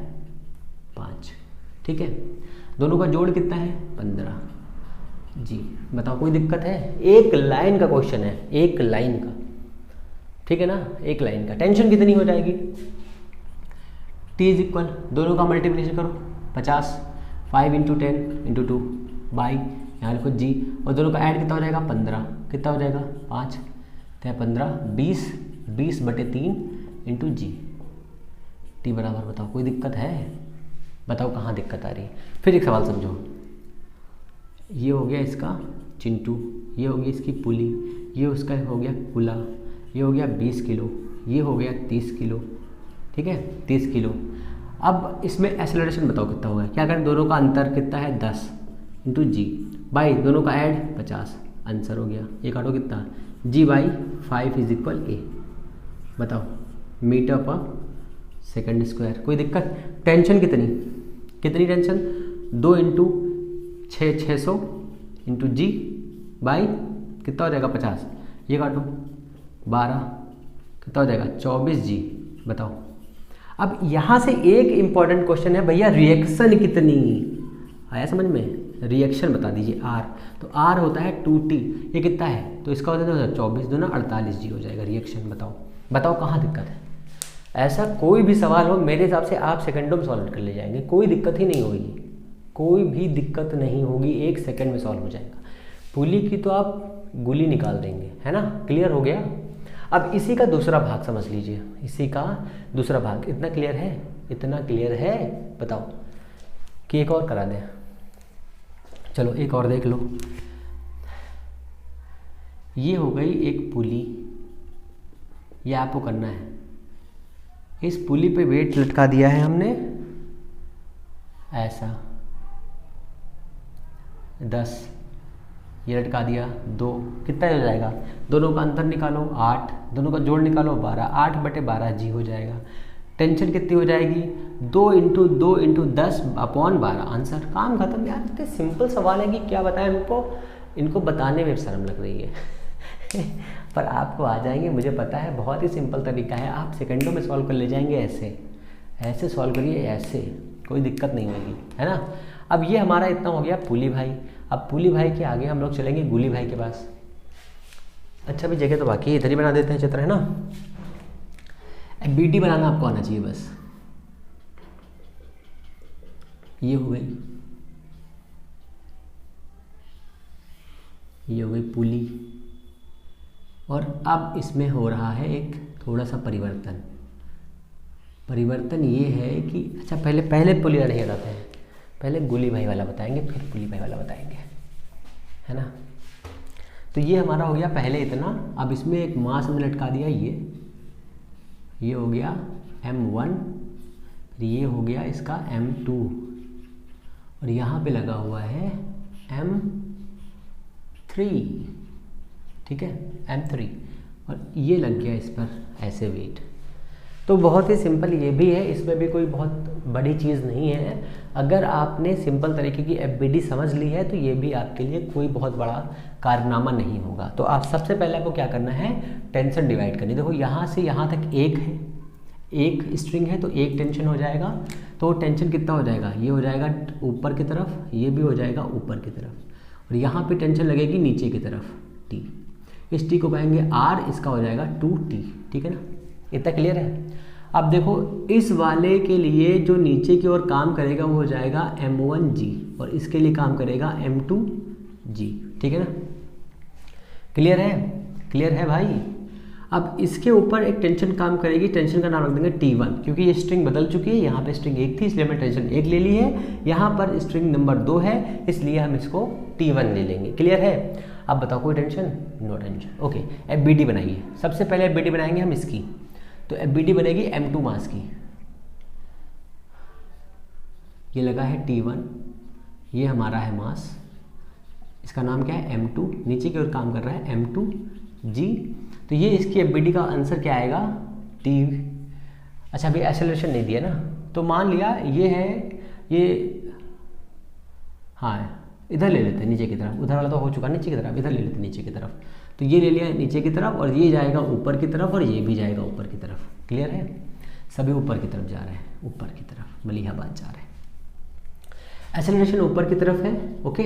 5, ठीक है। दोनों का जोड़ कितना है 15 जी। बताओ कोई दिक्कत है, एक लाइन का क्वेश्चन है, एक लाइन का, ठीक है ना, एक लाइन का। टेंशन कितनी हो जाएगी, T इज इक्वल, दोनों का मल्टीप्लिकेशन करो 50, 5 × 10 × 2 बाई यहाँ लिखो G, और दोनों का ऐड कितना हो जाएगा 15, कितना हो जाएगा 5 तो 15, 20/3 × G। T बराबर, बताओ कोई दिक्कत है, बताओ कहाँ दिक्कत आ रही है। फिर एक सवाल समझो, ये हो गया इसका चिंटू, ये हो गई इसकी पुली, ये उसका हो गया कुला, ये हो गया 20 किलो, ये हो गया 30 किलो, ठीक है 30 किलो। अब इसमें एक्सेलरेशन बताओ कितना होगा, क्या करें, दोनों का अंतर कितना है 10 इंटू जी बाई दोनों का ऐड 50, आंसर हो गया। ये काटो कितना, जी बाई 5 इज इक्वल ए, बताओ मीटर पर सेकंड स्क्वायर। कोई दिक्कत, टेंशन कितनी कितनी tension, 2 into 600 into g by कितना हो जाएगा 50, ये काटो 12 कितना हो जाएगा 24 जी, बताओ। अब यहाँ से एक इम्पॉर्टेंट क्वेश्चन है भैया, रिएक्शन कितनी आया समझ में, रिएक्शन बता दीजिए आर, तो आर होता है 2t, ये कितना है तो इसका होता है 24 दूना 48 जी हो जाएगा रिएक्शन। बताओ बताओ कहाँ दिक्कत है। ऐसा कोई भी सवाल हो मेरे हिसाब से आप सेकंडों में सॉल्व कर ले जाएंगे, कोई दिक्कत ही नहीं होगी, कोई भी दिक्कत नहीं होगी, 1 सेकंड में सॉल्व हो जाएगा। पुली की तो आप गुली निकाल देंगे, है ना, क्लियर हो गया। अब इसी का दूसरा भाग समझ लीजिए, इसी का दूसरा भाग, इतना क्लियर है, इतना क्लियर है, बताओ कि एक और करा दें, चलो एक और देख लो। ये हो गई एक पुली, ये आपको करना है, इस पुली पे वेट लटका दिया है हमने ऐसा 10, ये लटका दिया 2, कितना हो जाएगा, दोनों का अंतर निकालो 8, दोनों का जोड़ निकालो 12, 8/12 जी हो जाएगा। टेंशन कितनी हो जाएगी, 2 इंटू 2 इंटू 10 अपॉन 12, आंसर, काम खत्म। यार इतने सिंपल सवाल है कि क्या बताएं इनको बताने में शर्म लग रही है पर आपको आ जाएंगे, मुझे पता है, बहुत ही सिंपल तरीका है, आप सेकंडों में सॉल्व कर ले जाएंगे। ऐसे ऐसे सॉल्व करिए, ऐसे कोई दिक्कत नहीं होगी, है ना। अब ये हमारा इतना हो गया पुली भाई। अब पुली भाई के आगे हम लोग चलेंगे गुली भाई के पास। अच्छा भी जगह तो बाकी है, इधर ही बना देते हैं चित्र, है ना। बीडी बनाना आपको आना चाहिए बस। ये हो गई, ये हो गई पुली, और अब इसमें हो रहा है एक थोड़ा सा परिवर्तन। परिवर्तन ये है कि अच्छा पहले पुली वाला नहीं बताते हैं, पहले गुली भाई वाला बताएंगे, फिर पुली भाई वाला बताएंगे, है ना। तो ये हमारा हो गया पहले इतना। अब इसमें एक मास हमने लटका दिया, ये हो गया M1, फिर ये हो गया इसका M2, और यहाँ पे लगा हुआ है M3, ठीक है M3, और ये लग गया इस पर ऐसे वेट। तो बहुत ही सिंपल ये भी है, इसमें भी कोई बहुत बड़ी चीज़ नहीं है। अगर आपने सिंपल तरीके की FBD समझ ली है तो ये भी आपके लिए कोई बहुत बड़ा कारनामा नहीं होगा। तो आप सबसे पहले आपको क्या करना है, टेंशन डिवाइड करनी। देखो यहाँ से यहाँ तक एक है, एक स्ट्रिंग है तो एक टेंशन हो जाएगा, तो टेंशन कितना हो जाएगा, ये हो जाएगा ऊपर की तरफ, ये भी हो जाएगा ऊपर की तरफ, और यहाँ पे टेंशन लगेगी नीचे की तरफ T, इस T को कहेंगे R, इसका हो जाएगा 2T, ठीक है ना। इतना क्लियर है। अब देखो इस वाले के लिए जो नीचे की ओर काम करेगा वो हो जाएगा M1G, और इसके लिए काम करेगा M2G, ठीक है ना। क्लियर है, क्लियर है भाई। अब इसके ऊपर एक टेंशन काम करेगी, टेंशन का नाम रख देंगे T1, क्योंकि ये स्ट्रिंग बदल चुकी है, यहाँ पे स्ट्रिंग 1 थी इसलिए हमने टेंशन 1 ले ली है, यहाँ पर स्ट्रिंग नंबर 2 है इसलिए हम इसको T1 ले लेंगे। क्लियर है। अब बताओ कोई tension, no tension. Okay, FBD बनाइए। सबसे पहले FBD बनाएंगे हम इसकी, तो FBD बनेगी M2 मास की। ये लगा है T1, ये हमारा है मास, इसका नाम क्या है M2, नीचे की ओर काम कर रहा है M2G। तो ये इसकी FBD का आंसर क्या आएगा T। अच्छा अभी एक्सेलरेशन नहीं दिया ना, तो मान लिया ये है, ये हाँ इधर ले लेते हैं नीचे की तरफ, उधर वाला तो हो चुका नीचे की तरफ, इधर ले लेते हैं नीचे की तरफ। तो ये ले लिया नीचे की तरफ, और ये जाएगा ऊपर की तरफ, और ये भी जाएगा ऊपर की तरफ। क्लियर है, सभी ऊपर की तरफ जा रहे हैं, ऊपर की तरफ मलिहाबाद जा रहे हैं, एक्सेलरेशन ऊपर की तरफ है। ओके,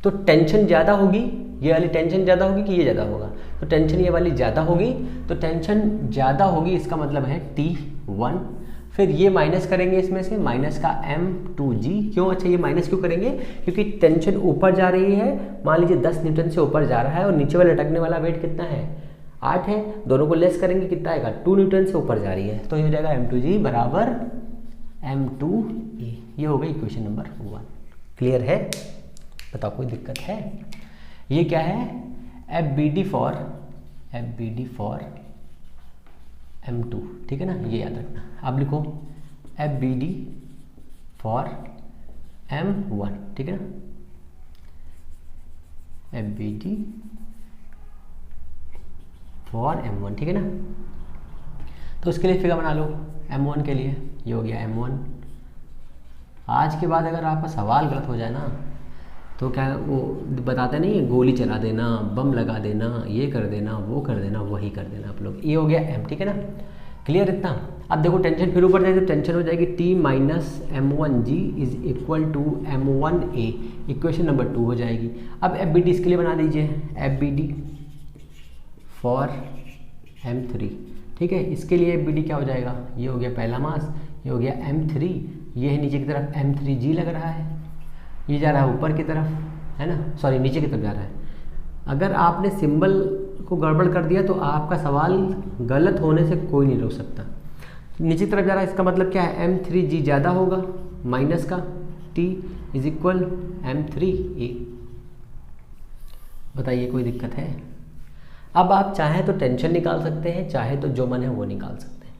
तो टेंशन ज़्यादा होगी, ये वाली टेंशन ज़्यादा होगी कि ये ज़्यादा होगा, तो टेंशन ये वाली ज़्यादा होगी, तो टेंशन ज़्यादा होगी इसका मतलब है T1। फिर ये माइनस करेंगे इसमें से, माइनस का M2G। क्यों, अच्छा ये माइनस क्यों करेंगे, क्योंकि टेंशन ऊपर जा रही है, मान लीजिए 10 न्यूटन से ऊपर जा रहा है, और नीचे वाले लटकने वाला वेट कितना है 8 है, दोनों को लेस करेंगे कितना आएगा 2 न्यूटन से ऊपर जा रही है, तो ये हो जाएगा M2G बराबर M2A। ये हो गई इक्वेशन नंबर 1। क्लियर है। बताओ कोई दिक्कत है? ये क्या है? F B D for M2, ठीक है ना, ये याद रखना। अब लिखो F B D for M1, ठीक है ना, F B D for M1, ठीक है ना। तो उसके लिए फिगर बना लो M1 के लिए, ये हो गया M1। आज के बाद अगर आपका सवाल गलत हो जाए ना तो क्या वो बताते नहीं है, गोली चला देना, बम लगा देना, ये कर देना, वो कर देना, वही कर देना आप लोग। ये हो गया M, ठीक है ना, क्लियर इतना। अब देखो टेंशन फिर ऊपर जाए तो टेंशन हो जाएगी T minus M1G is equal to M1A, equation number 2 हो जाएगी। अब एफ बी डी इसके लिए बना दीजिए, F B D for M3, ठीक है। इसके लिए एफ बी डी क्या हो जाएगा, ये हो गया पहला मास, ये हो गया M3, ये है नीचे की तरफ M3G लग रहा है, ये जा रहा है ऊपर की तरफ, है ना, सॉरी नीचे की तरफ जा रहा है। अगर आपने सिंबल को गड़बड़ कर दिया तो आपका सवाल गलत होने से कोई नहीं रोक सकता। नीचे की तरफ जा रहा है, इसका मतलब क्या है, M3G ज़्यादा होगा माइनस का, T इज इक्वल M3A। बताइए कोई दिक्कत है? अब आप चाहें तो टेंशन निकाल सकते हैं, चाहे तो जो मन है वो निकाल सकते हैं।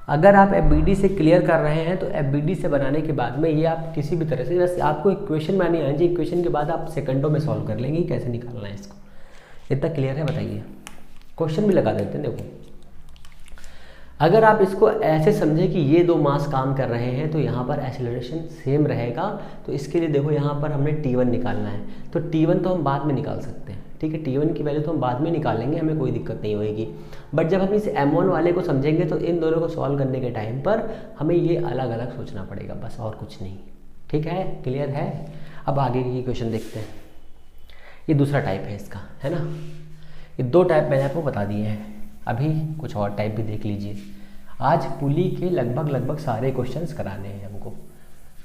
अगर आप एफ से क्लियर कर रहे हैं तो एफ से बनाने के बाद में ये आप किसी भी तरह से, बस आपको इक्वेशन बनानी आनी चाहिए, इक्वेशन के बाद आप सेकंडों में सॉल्व कर लेंगे कैसे निकालना है इसको। इतना क्लियर है? बताइए। क्वेश्चन भी लगा देते हैं। देखो अगर आप इसको ऐसे समझें कि ये दो मास काम कर रहे हैं तो यहाँ पर एक्सेलरेशन सेम रहेगा, तो इसके लिए देखो यहाँ पर हमने T1 निकालना है, तो T1 तो हम बाद में निकाल सकते हैं, ठीक है, T1 की वैल्यू तो हम बाद में निकालेंगे, हमें कोई दिक्कत नहीं होगी। बट जब हम इस M1 वाले को समझेंगे तो इन दोनों को सॉल्व करने के टाइम पर हमें ये अलग अलग सोचना पड़ेगा, बस और कुछ नहीं, ठीक है, क्लियर है। अब आगे की क्वेश्चन देखते हैं। ये दूसरा टाइप है इसका, है ना, ये दो टाइप मैंने आपको बता दिए हैं, अभी कुछ और टाइप भी देख लीजिए। आज पुली के लगभग सारे क्वेश्चंस कराने हैं हमको,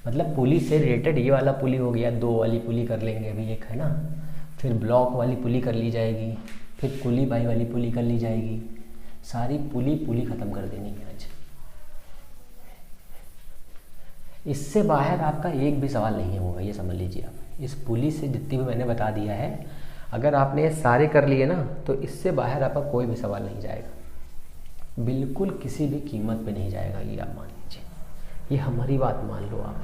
मतलब पुली से रिलेटेड ये वाला पुली हो गया, 2 वाली पुली कर लेंगे अभी एक, है ना, फिर ब्लॉक वाली पुली कर ली जाएगी, फिर कुली बाई वाली पुली कर ली जाएगी, सारी पुली ख़त्म कर देनी है आज। इससे बाहर आपका एक भी सवाल नहीं होगा, ये समझ लीजिए आप। इस पुली से जितनी भी मैंने बता दिया है, अगर आपने ये सारे कर लिए ना तो इससे बाहर आपका कोई भी सवाल नहीं जाएगा, बिल्कुल किसी भी कीमत पे नहीं जाएगा, ये आप मान लीजिए, ये हमारी बात मान लो आप,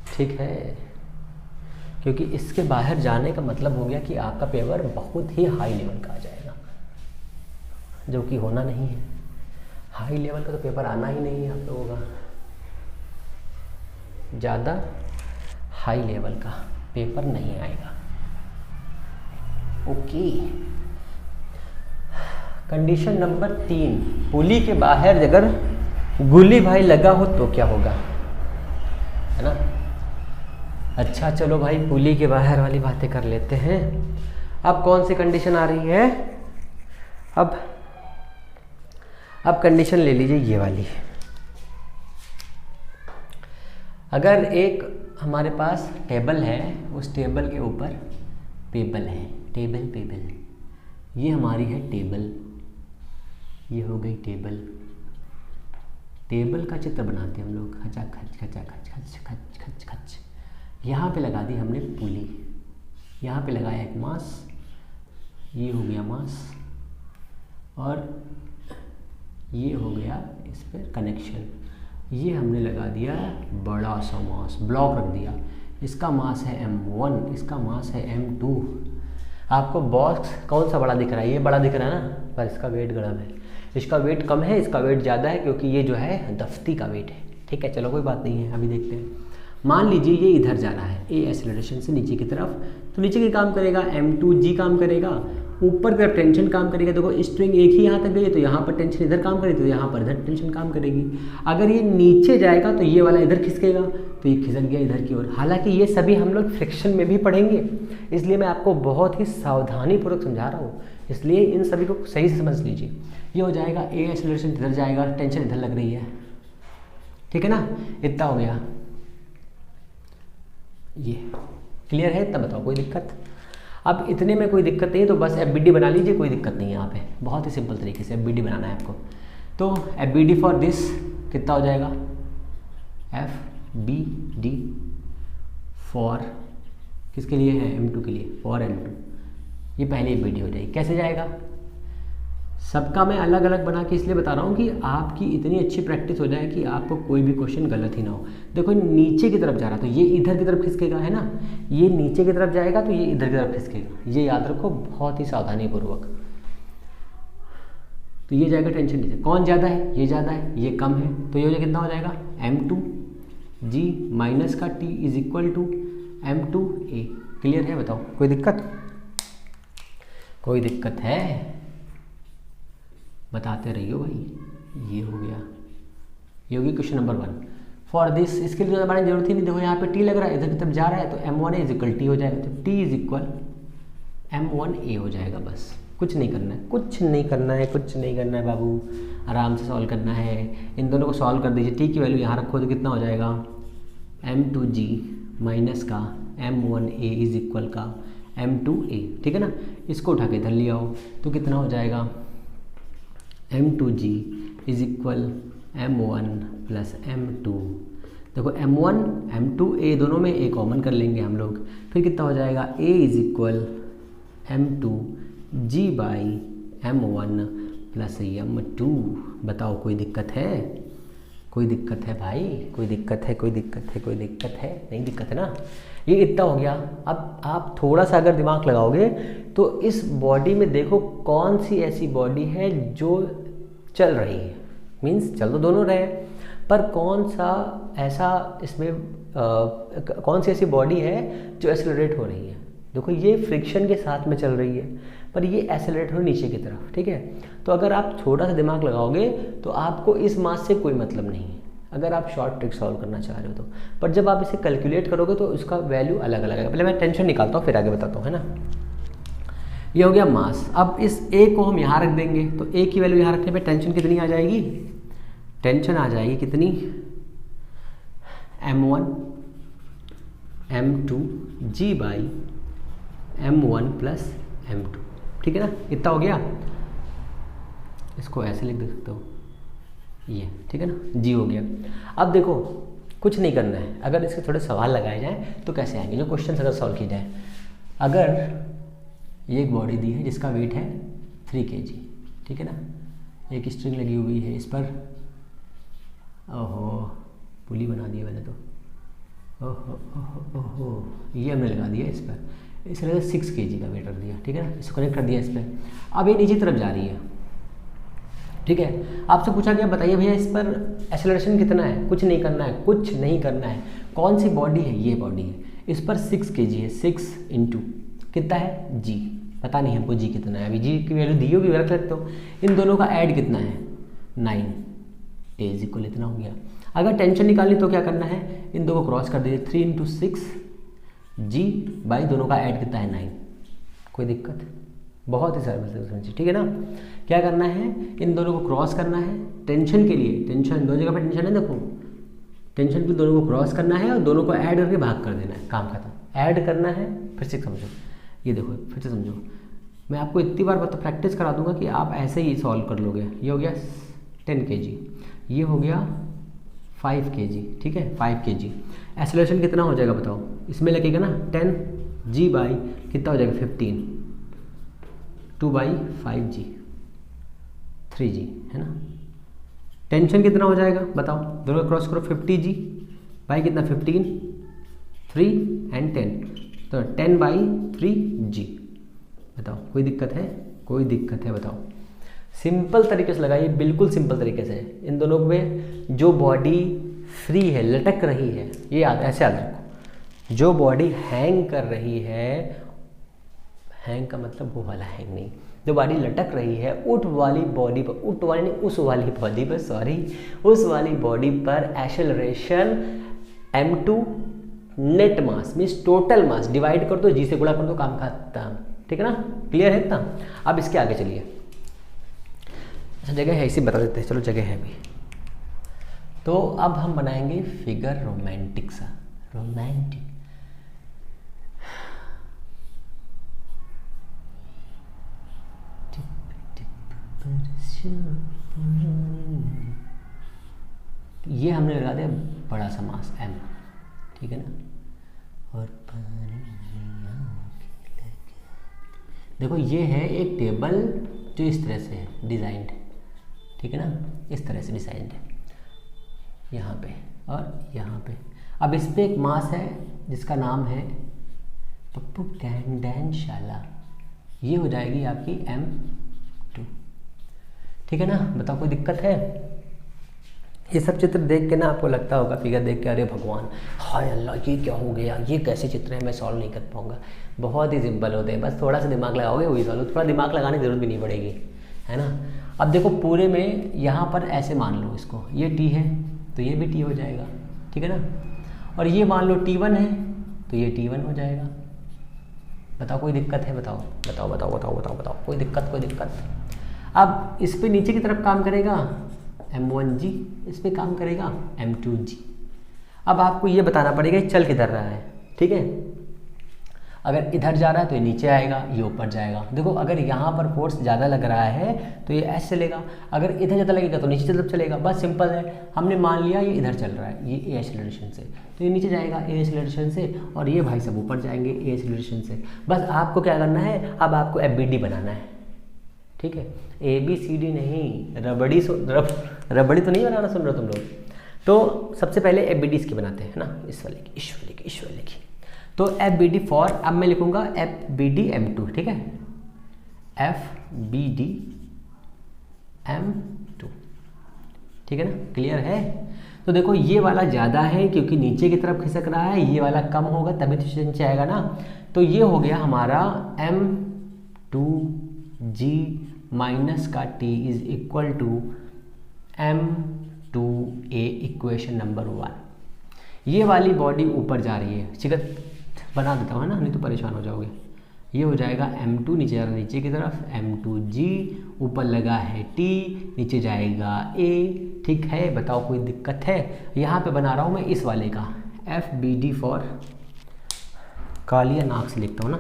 ठीक है। क्योंकि इसके बाहर जाने का मतलब हो गया कि आपका पेपर बहुत ही हाई लेवल का आ जाएगा, जो कि होना नहीं है। हाई लेवल का तो पेपर आना ही नहीं है आप लोगों का, ज़्यादा हाई लेवल का पेपर नहीं आएगा। ओके, कंडीशन नंबर 3, पुली के बाहर अगर गुली भाई लगा हो तो क्या होगा, है ना। अच्छा चलो भाई, पुली के बाहर वाली बातें कर लेते हैं। अब कौन सी कंडीशन आ रही है, अब कंडीशन ले लीजिए ये वाली। अगर एक हमारे पास टेबल है, उस टेबल के ऊपर पेबल है, टेबल, ये हमारी है टेबल, ये हो गई टेबल। टेबल का चित्र बनाते हैं हम लोग, खचा खच खचा खच खच खच खच खच। यहाँ पे लगा दी हमने पुली, यहाँ पे लगाया एक मास, ये हो गया मास, और ये हो गया इस पर कनेक्शन, ये हमने लगा दिया बड़ा सा मास, ब्लॉक रख दिया। इसका मास है M1, इसका मास है M2। आपको बॉक्स कौन सा बड़ा दिख रहा है, ये बड़ा दिख रहा है ना, पर इसका वेट गड़म है, इसका वेट कम है, इसका वेट ज़्यादा है, क्योंकि ये जो है दफ्ती का वेट है, ठीक है। चलो कोई बात नहीं है, अभी देखते हैं। मान लीजिए ये इधर जा रहा है, ए एक्सेलरेशन से नीचे की तरफ, तो नीचे की काम करेगा M2G काम करेगा, ऊपर की तरफ टेंशन काम करेगा। देखो स्ट्रिंग एक ही यहाँ तक गई है तो यहाँ पर टेंशन इधर काम करेगी, तो यहाँ पर इधर टेंशन काम करेगी। अगर ये नीचे जाएगा तो ये वाला इधर खिसकेगा, तो ये खिसक गया इधर की ओर। हालांकि ये सभी हम लोग फ्रिक्शन में भी पढ़ेंगे, इसलिए मैं आपको बहुत ही सावधानीपूर्वक समझा रहा हूँ, इसलिए इन सभी को सही से समझ लीजिए। ये हो जाएगा ए एक्सेलरेशन इधर जाएगा, टेंशन इधर लग रही है, ठीक है ना, इतना हो गया। ये क्लियर है, इतना बताओ कोई दिक्कत। अब इतने में कोई दिक्कत नहीं है तो बस FBD बना लीजिए, कोई दिक्कत नहीं है यहाँ पे, बहुत ही सिंपल तरीके से FBD बनाना है आपको। तो FBD फॉर दिस कितना हो जाएगा, बी डी फॉर किसके लिए है, M2 के लिए, फॉर M2। ये पहली बी डी हो जाएगी। कैसे जाएगा, सबका मैं अलग अलग बना के इसलिए बता रहा हूँ कि आपकी इतनी अच्छी प्रैक्टिस हो जाए कि आपको कोई भी क्वेश्चन गलत ही ना हो। देखो नीचे की तरफ जा रहा है तो ये इधर की तरफ खिसकेगा, है ना, ये नीचे की तरफ जाएगा तो ये इधर की तरफ खिसकेगा, ये याद रखो बहुत ही सावधानीपूर्वक। तो ये जाएगा टेंशन नीचे, कौन ज़्यादा है, ये ज़्यादा है, ये कम है, तो ये कितना हो जाएगा M2G माइनस का T is equal to M2A। Clear है, बताओ कोई दिक्कत, कोई दिक्कत है, बताते रहियो भाई। ये हो गया, ये होगी क्वेश्चन नंबर 1 फॉर दिस। इसके लिए ज़्यादा बनाने की जरूरत ही नहीं, देखो यहाँ पे T लग रहा है, इधर की तरफ जा रहा है तो M1A इज इक्वल T हो जाएगा, तो T इज इक्वल M1A हो जाएगा। बस कुछ नहीं करना है, कुछ नहीं करना है, कुछ नहीं करना है बाबू, आराम से सॉल्व करना है। इन दोनों को सॉल्व कर दीजिए, T की वैल्यू यहाँ रखो तो कितना हो जाएगा M2G माइनस का M1A इज इक्वल का M2A, ठीक है ना। इसको उठा के इधर ले आओ तो कितना हो जाएगा M2G is equal M1 plus M2। देखो M1 M2A दोनों में A कॉमन कर लेंगे हम लोग, फिर कितना हो जाएगा A is equal M2G by M1 plus M2। बताओ कोई दिक्कत है, कोई दिक्कत है भाई, कोई दिक्कत है, कोई दिक्कत है, कोई दिक्कत है, नहीं दिक्कत है ना। ये इतना हो गया। अब आप थोड़ा सा अगर दिमाग लगाओगे तो इस बॉडी में देखो कौन सी ऐसी बॉडी है जो चल रही है, मीन्स चल तो दोनों रहे हैं, पर कौन सा ऐसा इसमें कौन सी ऐसी बॉडी है जो एक्सेलरेट हो रही है। देखो ये फ्रिक्शन के साथ में चल रही है, पर ये एक्सेलरेट हो नीचे की तरफ, ठीक है। तो अगर आप छोटा सा दिमाग लगाओगे तो आपको इस मास से कोई मतलब नहीं है, अगर आप शॉर्ट ट्रिक सॉल्व करना चाह रहे हो तो। पर जब आप इसे कैलकुलेट करोगे तो उसका वैल्यू अलग अलग है। पहले मैं टेंशन निकालता हूँ फिर आगे बताता हूँ, है ना। ये हो गया मास। अब इस A को हम यहाँ रख देंगे तो A की वैल्यू यहाँ रखने पे टेंशन कितनी आ जाएगी, टेंशन आ जाएगी कितनी M1 M2G by M1 plus M2, ठीक है ना। इतना हो गया, इसको ऐसे लिख सकते हो ये, ठीक है ना, G हो गया। अब देखो कुछ नहीं करना है, अगर इसके थोड़े सवाल लगाए जाएँ तो कैसे आएंगे, जो क्वेश्चन अगर सॉल्व किए जाए। अगर ये एक बॉडी दी है जिसका वेट है 3 kg, ठीक है ना, एक स्ट्रिंग लगी हुई है इस पर, ओहो पुली बना दिया मैंने तो, ओहो ओहो ओहो, ये हमने लगा दिया इस पर, इसने लगा 6 kg का वेट रख दिया, ठीक है ना, इसको कनेक्ट कर दिया इस पर। अब ये नीचे तरफ जा रही है, ठीक है। आपसे पूछा गया बताइए भैया इस पर एक्सेलरेशन कितना है, कुछ नहीं करना है, कुछ नहीं करना है। कौन सी बॉडी है, ये बॉडी है, इस पर 6 kg है, 6 इंटू कितना है G, पता नहीं हमको G कितना है, अभी G की वैल्यू दी होगी रख सकते हो। इन दोनों का ऐड कितना है 9, A इज इक्वल इतना हो गया। अगर टेंशन निकालनी तो क्या करना है, इन दो को क्रॉस कर दीजिए, 3 इंटू 6 G बाई दोनों का ऐड कितना है 9। कोई दिक्कत, बहुत ही सरल समझिए, ठीक है ना। क्या करना है, इन दोनों को क्रॉस करना है टेंशन के लिए, टेंशन दो जगह पर टेंशन है, देखो टेंशन पे दोनों को क्रॉस करना है और दोनों को ऐड करके भाग कर देना है, काम खत्म। ऐड करना है, फिर से समझो, ये देखो फिर से समझो, मैं आपको इतनी बार प्रैक्टिस करा दूंगा कि आप ऐसे ही सॉल्व कर लोगे। ये हो गया 10 kg, ये हो गया 5 kg, ठीक है 5 kg। एक्सेलरेशन कितना हो जाएगा बताओ, इसमें लगेगा ना 10 G बाई कितना हो जाएगा 15, 2 बाई 5G 3G, है ना। टेंशन कितना हो जाएगा बताओ, दोनों क्रॉस करो, 50G बाई कितना 15, 3 एंड 10, तो 10 बाई 3G। बताओ कोई दिक्कत है, कोई दिक्कत है बताओ। सिंपल तरीके से लगाइए, बिल्कुल सिंपल तरीके से। इन दोनों में जो बॉडी फ्री है, लटक रही है, ये ऐसे याद रखो, जो बॉडी हैंग कर रही है, हैंग का मतलब वो वाला हैंग नहीं, जो बॉडी लटक रही है उठ वाली बॉडी पर, उठ वाली नहीं उस वाली बॉडी पर, सॉरी उस वाली बॉडी पर acceleration m2 net mass means total mass divide कर दो, G से गुणा कर दो, काम खत्म, ठीक है ना। क्लियर है इतना। अब इसके आगे चलिए, अच्छा जगह है इसी बता देते हैं, चलो जगह है भी। तो अब हम बनाएंगे फिगर रोमांटिक सा, रोमांटिक। ये हमने लगा दिया बड़ा सा मास m, ठीक है ना। और देखो ये है एक टेबल जो इस तरह से है डिज़ाइंड, ठीक है ना, इस तरह से डिज़ाइंड है यहाँ पे और यहाँ पे। अब इस पे एक मास है जिसका नाम है पप्पू टैंडेंशाला, ये हो जाएगी आपकी m2, ठीक है ना। बताओ कोई दिक्कत है? ये सब चित्र देख के ना आपको लगता होगा, फिगर देख के, अरे भगवान हाय अल्लाह ये क्या हो गया, ये कैसे चित्र हैं, मैं सॉल्व नहीं कर पाऊंगा। बहुत ही सिंपल होते हैं, बस थोड़ा सा दिमाग लगाओगे वही सॉल्व, थोड़ा दिमाग लगाने की ज़रूरत भी नहीं पड़ेगी, है ना। अब देखो पूरे में यहाँ पर ऐसे मान लो इसको, ये t है तो ये भी t हो जाएगा, ठीक है ना। और ये मान लो t1 है तो ये t1 हो जाएगा। बताओ कोई दिक्कत है? बताओ बताओ बताओ बताओ बताओ बताओ, कोई दिक्कत? कोई दिक्कत? अब इस पे नीचे की तरफ काम करेगा m1g, इस पे काम करेगा m2g। अब आपको ये बताना पड़ेगा चल किधर रहा है, ठीक है। अगर इधर जा रहा है तो ये नीचे आएगा, ये ऊपर जाएगा। देखो अगर यहाँ पर फोर्स ज़्यादा लग रहा है तो ये ऐसे चलेगा, अगर इधर ज़्यादा लगेगा तो नीचे की तरफ चलेगा। बस सिंपल है, हमने मान लिया ये इधर चल रहा है, ये ए एक्सेलरेशन से, तो ये नीचे जाएगा ए एक्सेलरेशन से, और ये भाई सब ऊपर जाएंगे ए एक्सेलरेशन से। बस आपको क्या करना है, अब आपको FBD बनाना है, ठीक है। ABCD नहीं, रबड़ी तो नहीं बनाना, सुन रहे हो तुम लोग। तो सबसे पहले FBD इसकी बनाते हैं ना, इस वाले की। तो FBD फॉर, अब मैं लिखूंगा FBD M2, ठीक है, FBD M2, ठीक है ना, क्लियर है। तो देखो ये वाला ज़्यादा है क्योंकि नीचे की तरफ खिसक रहा है, ये वाला कम होगा तभी तो नीचे आएगा ना। तो ये हो गया हमारा M2G माइनस का T is equal to M2A, equation number 1। ये वाली बॉडी ऊपर जा रही है, ठीक है, बना देता हूँ, है ना, नहीं तो परेशान हो जाओगे। ये हो जाएगा M2, नीचे जा रहा है नीचे की तरफ, M2G, ऊपर लगा है T, नीचे जाएगा A, ठीक है। बताओ कोई दिक्कत है? यहाँ पे बना रहा हूँ मैं इस वाले का FBD फॉर, कालिया नाक से लिखता हूँ ना,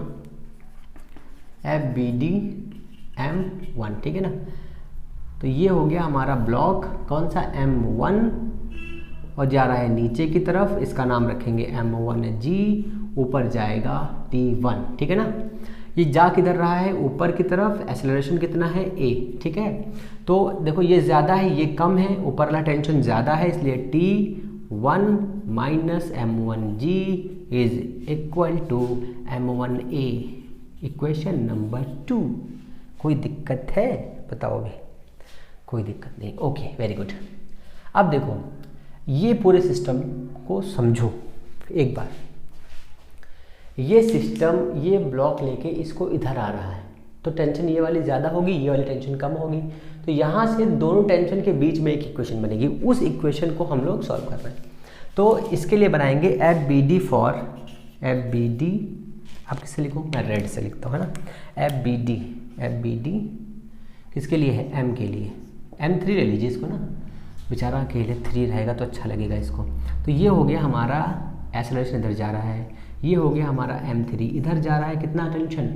FBD M1, ठीक है ना। तो ये हो गया हमारा ब्लॉक कौन सा, M1, और जा रहा है नीचे की तरफ, इसका नाम रखेंगे M1G, ऊपर जाएगा T1, ठीक है ना। ये जा किधर रहा है, ऊपर की तरफ, एक्सेलरेशन कितना है A, ठीक है। तो देखो ये ज़्यादा है ये कम है, ऊपर वाला टेंशन ज़्यादा है, इसलिए T1 minus M1G is equal to M1A, equation number 2। कोई दिक्कत है? बताओ भी, कोई दिक्कत नहीं, ओके वेरी गुड। अब देखो ये पूरे सिस्टम को समझो एक बार। ये सिस्टम ये ब्लॉक लेके इसको इधर आ रहा है, तो टेंशन ये वाली ज़्यादा होगी, ये वाली टेंशन कम होगी। तो यहाँ से दोनों टेंशन के बीच में एक इक्वेशन बनेगी, उस इक्वेशन को हम लोग सॉल्व कर रहे हैं। तो इसके लिए बनाएंगे FBD फॉर, FBD आप किससे लिखो, मैं रेड से लिखता हूँ, है ना। FBD किसके लिए है, M के लिए, M3 ले लीजिए इसको ना, बेचारा अकेले 3 रहेगा तो अच्छा लगेगा इसको। तो ये हो गया हमारा एक्सेलरेशन, इधर जा रहा है, ये हो गया हमारा M3, इधर जा रहा है कितना टेंशन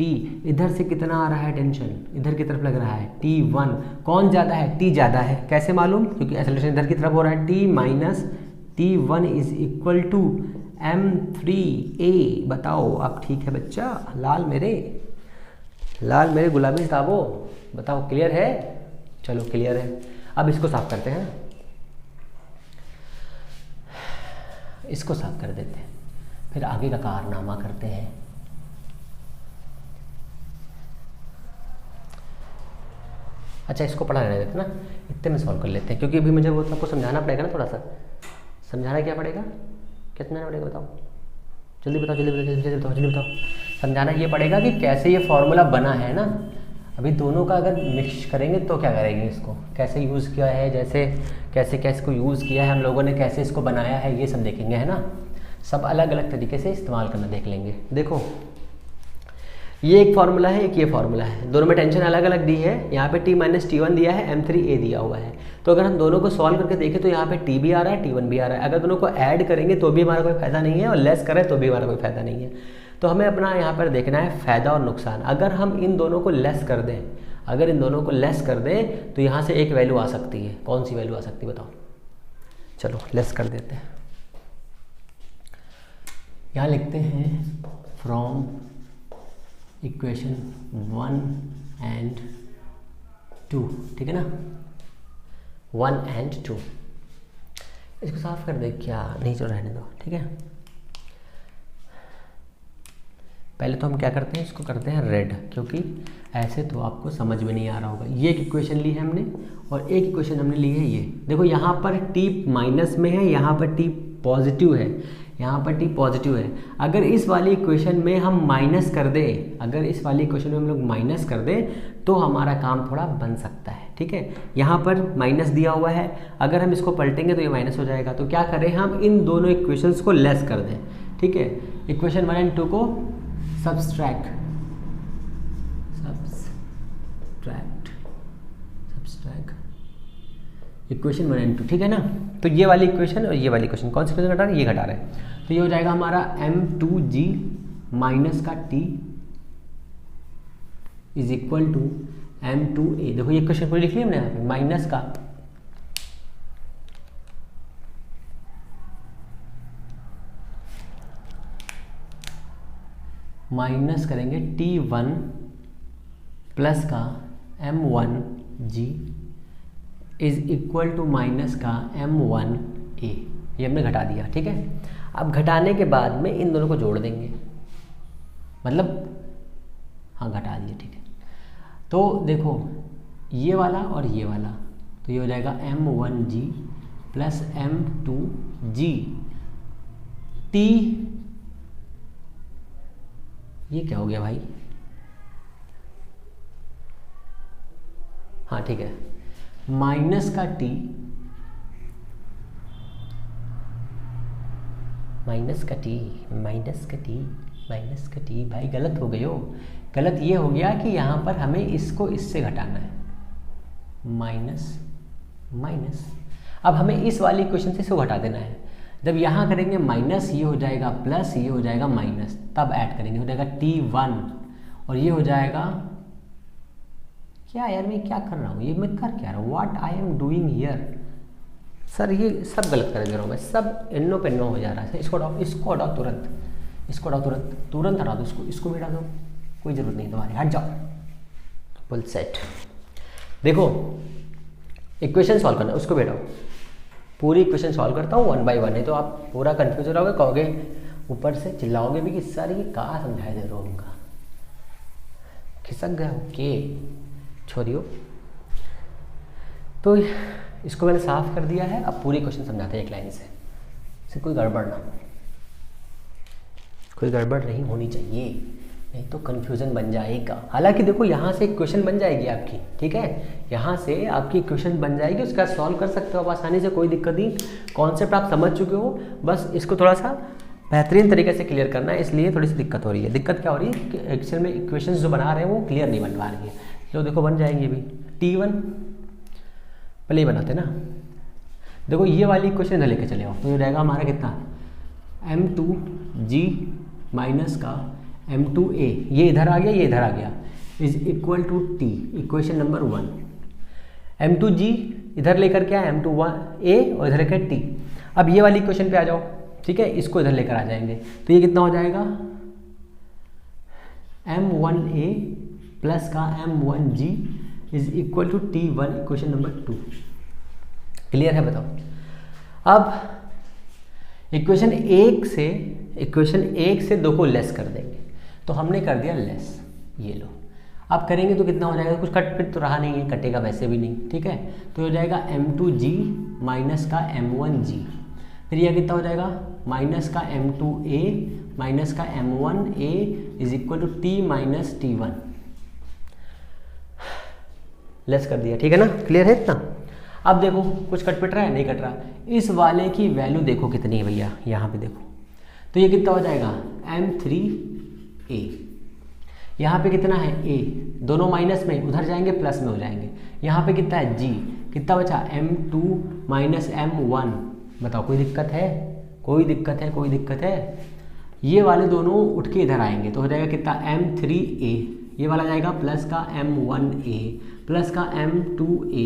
T, इधर से कितना आ रहा है टेंशन, इधर की तरफ लग रहा है T1, कौन ज़्यादा है, T ज़्यादा है। कैसे मालूम, क्योंकि एक्सेलरेशन इधर की तरफ हो रहा है, T minus T1 is equal to M3A। बताओ अब ठीक है बच्चा, लाल मेरे गुलाबी किताबों, बताओ क्लियर है? चलो क्लियर है। अब इसको साफ करते हैं, इसको साफ कर देते हैं, फिर आगे का कारनामा करते हैं। अच्छा इसको पढ़ा रहने देते ना, इतने में सॉल्व कर लेते हैं, क्योंकि अभी मुझे वो सबको समझाना पड़ेगा ना, थोड़ा सा समझाना क्या पड़ेगा, क्या समझाना पड़ेगा बताओ, जल्दी बताओ जल्दी बताओ जल्दी बताओ जल्दी बताओ। समझाना ये पड़ेगा कि कैसे ये फॉर्मूला बना है ना। अभी दोनों का अगर मिक्स करेंगे तो क्या करेंगे, इसको कैसे यूज़ किया है, जैसे कैसे कैसे इसको यूज़ किया है हम लोगों ने, कैसे इसको बनाया है, ये सब देखेंगे, है ना। सब अलग अलग तरीके से इस्तेमाल करना देख लेंगे। देखो ये एक फार्मूला है, एक ये फार्मूला है, दोनों में टेंशन अलग अलग दी है। यहाँ पे T माइनस T1 दिया है, M3A दिया हुआ है। तो अगर हम दोनों को सॉल्व करके देखें तो यहाँ पे T भी आ रहा है, T1 भी आ रहा है। अगर दोनों को ऐड करेंगे तो भी हमारा कोई फ़ायदा नहीं है, और लेस करें तो भी हमारा कोई फ़ायदा नहीं है। तो हमें अपना यहाँ पर देखना है फ़ायदा और नुकसान। अगर हम इन दोनों को लेस कर दें, अगर इन दोनों को लेस कर दें तो यहाँ से एक वैल्यू आ सकती है। कौन सी वैल्यू आ सकती है बताओ, चलो लेस कर देते हैं। यहाँ लिखते हैं फ्रॉम इक्वेशन 1 and 2, ठीक है ना, 1 and 2। इसको साफ कर दे, क्या नहीं चल रहने दो, ठीक है। पहले तो हम क्या करते हैं, इसको करते हैं रेड, क्योंकि ऐसे तो आपको समझ में नहीं आ रहा होगा। ये एक इक्वेशन ली है हमने और एक इक्वेशन हमने ली है ये। देखो यहाँ पर टी माइनस में है, यहाँ पर टी पॉजिटिव है, यहाँ पर टी पॉजिटिव है। अगर इस वाली इक्वेशन में हम माइनस कर दें, अगर इस वाली इक्वेशन में हम लोग माइनस कर दें तो हमारा काम थोड़ा बन सकता है, ठीक है। यहाँ पर माइनस दिया हुआ है, अगर हम इसको पलटेंगे तो ये माइनस हो जाएगा। तो क्या करें, हम इन दोनों इक्वेशंस को लेस कर दें, ठीक है। इक्वेशन 1 and 2 को सब्सट्रैक्ट इक्वेशन 1 and 2, ठीक है ना। तो ये वाली इक्वेशन और ये वाली इक्वेशन, कौन सी इक्वेशन घटा रहे हैं, ये घटा रहे हैं। तो ये हो जाएगा हमारा m2g माइनस का t is equal to m2a। देखो ये इक्वेशन पूरी लिख ली हमने यहाँ पे, माइनस का माइनस करेंगे t1 प्लस का m1g is equal to minus का m1a। ये हमने घटा दिया, ठीक है। अब घटाने के बाद में इन दोनों को जोड़ देंगे, मतलब हाँ घटा दिए, ठीक है। तो देखो ये वाला और ये वाला, तो ये हो जाएगा m1g प्लस m2g t, ये क्या हो गया भाई, हाँ ठीक है, माइनस का t भाई गलत हो गई हो। गलत ये हो गया कि यहाँ पर हमें इसको इससे घटाना है, माइनस। अब हमें इस वाली इक्वेशन से इसको घटा देना है। जब यहाँ करेंगे माइनस, ये हो जाएगा प्लस, ये हो जाएगा माइनस, तब ऐड करेंगे, हो जाएगा t1 और ये हो जाएगा, क्या यार मैं क्या कर रहा हूँ, ये मैं कर क्या रहा हूँ, what I am doing here sir, ये सब गलत कर दे रहा हूँ मैं, सब इन्नो पेन्नो हो जा रहा है। इसको हटाओ, इसको हटाओ तुरंत, इसको हटाओ तुरंत हटा दो, इसको भी हटा दो, कोई ज़रूरत नहीं तुम्हारी, हट जाओ, फुल सेट। देखो इक्वेशन सॉल्व करना, उसको भी हटाओ, पूरी इक्वेशन सॉल्व करता हूँ 1 by 1, नहीं तो आप पूरा कन्फ्यूज हो रहोगे, कहोगे ऊपर से चिल्लाओगे भी कि सर ये कहाँ समझाए दे रहे हो, उनका खिसक गया, ओके छोड़ियो। तो इसको मैंने साफ कर दिया है, अब पूरी क्वेश्चन समझाते हैं एक लाइन से कोई गड़बड़ ना हो, कोई गड़बड़ नहीं होनी चाहिए, नहीं तो कन्फ्यूज़न बन जाएगा। हालांकि देखो यहाँ से एक क्वेश्चन बन जाएगी आपकी, ठीक है, यहाँ से आपकी क्वेश्चन बन जाएगी, उसका सॉल्व कर सकते हो आप आसानी से, कोई दिक्कत नहीं। कॉन्सेप्ट आप समझ चुके हो, बस इसको थोड़ा सा बेहतरीन तरीके से क्लियर करना है, इसलिए थोड़ी सी दिक्कत हो रही है। दिक्कत क्या हो रही है कि एक्चुअल में इक्वेशंस जो बना रहे हैं वो क्लियर नहीं बन पा रही है। तो देखो बन जाएंगी अभी, t1 पहले ही बनाते ना, देखो ये वाली इक्वेशन इधर लेके चले आओ, तो ये रहेगा हमारा कितना, m2g माइनस का m2a, ये इधर आ गया, ये इधर आ गया, is equal to t, equation number 1। m2g इधर लेकर के आए m2a और इधर लेकर t। अब ये वाली इक्वेशन पे आ जाओ, ठीक है, इसको इधर लेकर आ जाएंगे, तो ये कितना हो जाएगा, m1a प्लस का m1g is equal to t1, equation number 2। Clear है, बताओ। अब इक्वेशन 1 से 2 को लेस कर देंगे, तो हमने कर दिया लेस, ये लो। अब करेंगे तो कितना हो जाएगा, कुछ कट पिट तो रहा नहीं है, कटेगा वैसे भी नहीं, ठीक है। तो हो जाएगा m2g माइनस का m1g, फिर यह कितना हो जाएगा, माइनस का m2a माइनस का m1a is equal to t minus t1, less कर दिया, ठीक है ना, क्लियर है इतना। अब देखो कुछ कट पिट रहा है, नहीं कट रहा। इस वाले की वैल्यू देखो कितनी है भैया, यहाँ पे देखो, तो ये कितना हो जाएगा, m3a, यहाँ पे कितना है a, दोनों माइनस में, उधर जाएंगे प्लस में हो जाएंगे। यहाँ पे कितना है g, कितना बचा m2 माइनस m1, बताओ कोई दिक्कत है, कोई दिक्कत है। ये वाले दोनों उठ के इधर आएंगे, तो हो जाएगा कितना, m3a, ये वाला जाएगा प्लस का m1a प्लस का m2a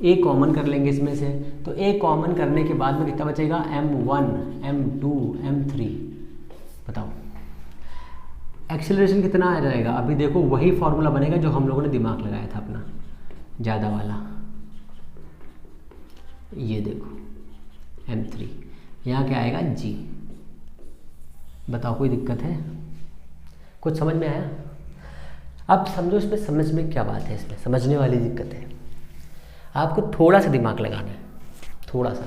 ए कॉमन कर लेंगे इसमें से, तो ए कॉमन करने के बाद में कितना बचेगा, m1 m2 m3। बताओ एक्सेलरेशन कितना आ जाएगा, अभी देखो वही फॉर्मूला बनेगा जो हम लोगों ने दिमाग लगाया था अपना ज़्यादा वाला, ये देखो m3, यहाँ क्या आएगा g। बताओ कोई दिक्कत है, कुछ समझ में आया? अब समझो इसमें समझ में क्या बात है, इसमें समझने वाली दिक्कत है, आपको थोड़ा सा दिमाग लगाना है, थोड़ा सा।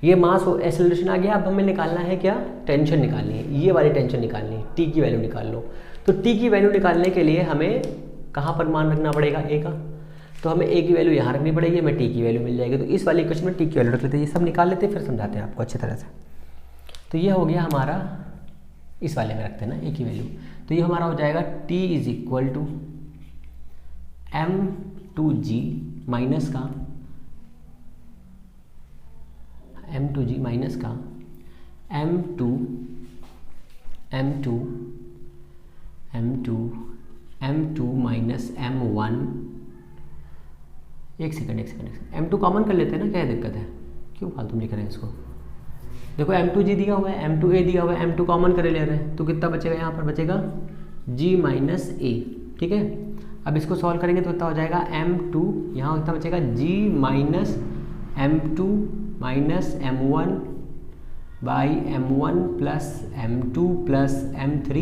ये मास एक्सेलरेशन आ गया, अब हमें निकालना है क्या, टेंशन निकालनी है, ये वाली टेंशन निकालनी है, टी की वैल्यू निकाल लो। तो टी की वैल्यू निकालने के लिए हमें कहाँ पर मान रखना पड़ेगा, ए का, तो हमें ए की वैल्यू यहाँ रखनी पड़ेगी, हमें टी की वैल्यू मिल जाएगी। तो इस वाले इक्वेशन में टी की वैल्यू रख लेते हैं, ये सब निकाल लेते हैं, फिर समझाते हैं आपको अच्छी तरह से। तो ये हो गया हमारा, इस वाले में रखते हैं ना ए की वैल्यू, तो ये हमारा हो जाएगा T is equal to m2g minus का m2g माइनस का m2 माइनस m1। एक सेकंड m2 कॉमन कर लेते हैं ना, क्या दिक्कत है, क्यों फालतू लिख रहे हैं इसको। देखो m2g दिया हुआ है, m2a दिया हुआ है, m2 कॉमन करे ले रहे हैं, तो कितना बचेगा, यहाँ पर बचेगा g माइनस a। ठीक है, अब इसको सॉल्व करेंगे तो कितना हो जाएगा m2, यहाँ कितना बचेगा g minus m2 minus m1 by m1 plus m2 plus m3,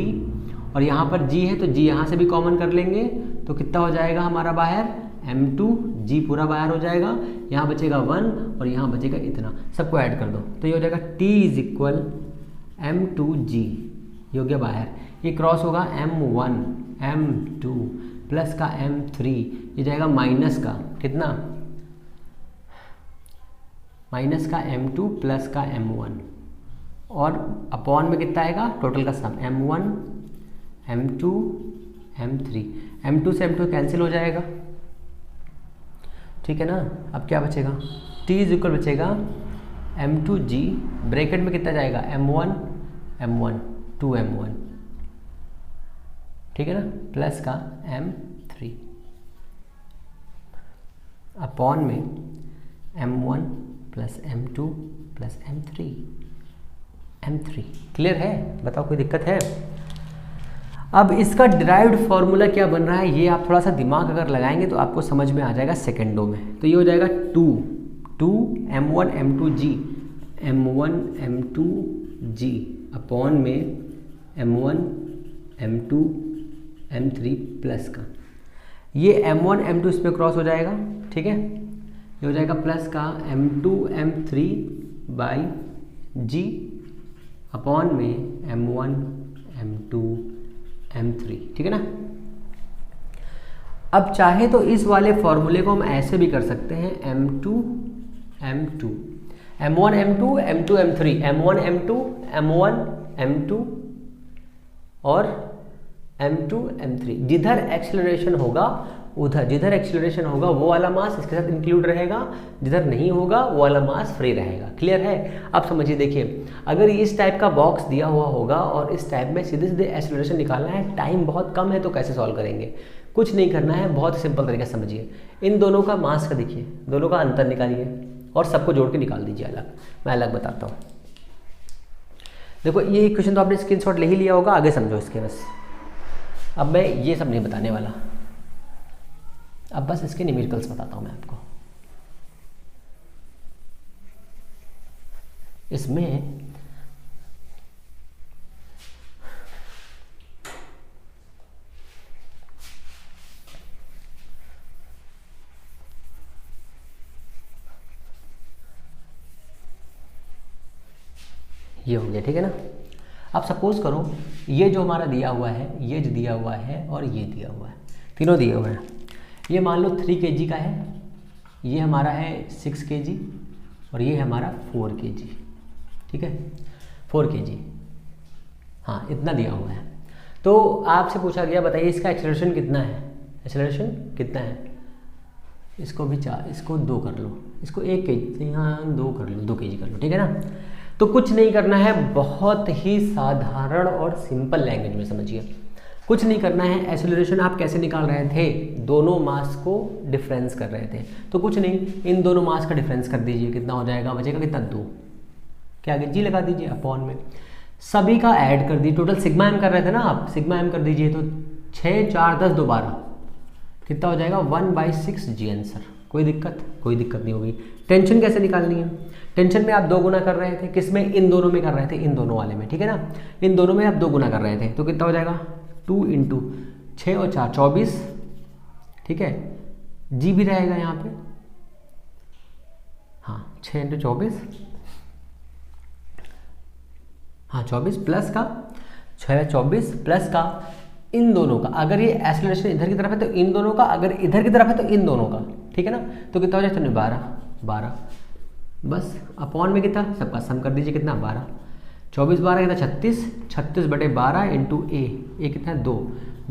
और यहाँ पर g है तो g यहाँ से भी कॉमन कर लेंगे, तो कितना हो जाएगा हमारा बाहर m2, g पूरा बाहर हो जाएगा, यहाँ बचेगा 1 और यहाँ बचेगा इतना, सबको ऐड कर दो, तो ये हो जाएगा t इज इक्वल m2g, ये हो गया बाहर, ये क्रॉस होगा m1 m2 प्लस का m3, ये जाएगा माइनस का कितना, माइनस का m2 प्लस का m1, और अपॉन में कितना आएगा, टोटल का सम m1 m2 m3, m2 से m2 कैंसिल हो जाएगा, ठीक है ना। अब क्या बचेगा, t इज इक्वल बचेगा m2g, ब्रैकेट में कितना जाएगा m1 m1 2m1, ठीक है ना, प्लस का m3 अपॉन में m1 plus m2 plus m3। Clear है, बताओ कोई दिक्कत है? अब इसका डिराइव्ड फार्मूला क्या बन रहा है, ये आप थोड़ा सा दिमाग अगर लगाएंगे तो आपको समझ में आ जाएगा सेकेंडों में। तो ये हो जाएगा 2 m1 m2g m1 m2g upon में m1 m2 m3 प्लस का, ये m1 m2 इस पर क्रॉस हो जाएगा, ठीक है, ये हो जाएगा प्लस का m2 m3 by g upon में m1 m2 m3, ठीक है ना। अब चाहे तो इस वाले फॉर्मूले को हम ऐसे भी कर सकते हैं, m1 m2 m3 m1 m2 और m2 m3, जिधर एक्सेलरेशन होगा उधर, जिधर एक्सेलरेशन होगा वो वाला मास इसके साथ इंक्लूड रहेगा, जिधर नहीं होगा वो वाला मास फ्री रहेगा। क्लियर है? अब समझिए, देखिए अगर इस टाइप का बॉक्स दिया हुआ होगा और इस टाइप में सीधे सीधे एक्सेलरेशन निकालना है, टाइम बहुत कम है, तो कैसे सॉल्व करेंगे? कुछ नहीं करना है, बहुत ही सिंपल तरीका समझिए, इन दोनों का मास का देखिए, दोनों का अंतर निकालिए और सबको जोड़ के निकाल दीजिए अलग। मैं अलग बताता हूँ। देखो ये इक्वेशन तो आपने स्क्रीनशॉट ले ही लिया होगा, आगे समझो इसके बस। अब मैं ये सब नहीं बताने वाला, अब बस इसके न्यूमेरिकल्स बताता हूँ मैं आपको। इसमें ये हो गया, ठीक है ना। अब सपोज करो ये जो हमारा दिया हुआ है, ये जो दिया हुआ है और ये दिया हुआ है, तीनों दिए हुए हैं। ये मान लो 3 kg का है, ये हमारा है 6 kg और ये हमारा 4 kg, ठीक है, 4 kg, हाँ इतना दिया हुआ है। तो आपसे पूछा गया बताइए इसका एक्सेलरेशन कितना है, एक्सेलरेशन कितना है? इसको भी 4, इसको 2 कर लो, इसको 1 kg, हाँ 2 कर लो, 2 kg कर लो, ठीक है ना। तो कुछ नहीं करना है, बहुत ही साधारण और सिंपल लैंग्वेज में समझिए, कुछ नहीं करना है। एक्सेलरेशन आप कैसे निकाल रहे थे, दोनों मास को डिफरेंस कर रहे थे, तो कुछ नहीं, इन दोनों मास का डिफरेंस कर दीजिए, कितना हो जाएगा, बचेगा कितना 2, क्या आगे जी लगा दीजिए अपॉन में, सभी का ऐड कर दीजिए, टोटल सिग्मा एम कर रहे थे ना आप, सिग्मा एम कर दीजिए, तो 6 4 10 2 12 कितना हो जाएगा 1/6 जी आंसर। कोई दिक्कत नहीं होगी। टेंशन कैसे निकालनी है, टेंशन में आप 2 गुना कर रहे थे, किसमें, इन दोनों में कर रहे थे, इन दोनों वाले में, ठीक है ना, इन दोनों में आप 2 गुना कर रहे थे, तो कितना हो जाएगा 2 × 6 और 4 24, ठीक है, जी भी रहेगा यहाँ पे, हाँ 6 × 24, हाँ 24 प्लस का 6 24 प्लस का इन दोनों का, अगर ये एक्सेलरेशन इधर की तरफ है तो इन दोनों का, अगर इधर की तरफ है तो इन दोनों का, ठीक है ना, तो कितना हो जाए 12 बस, अपॉन में कितना, सबका सम कर दीजिए, कितना 12 24 12 कितना 36 36/12 × ए कितना 2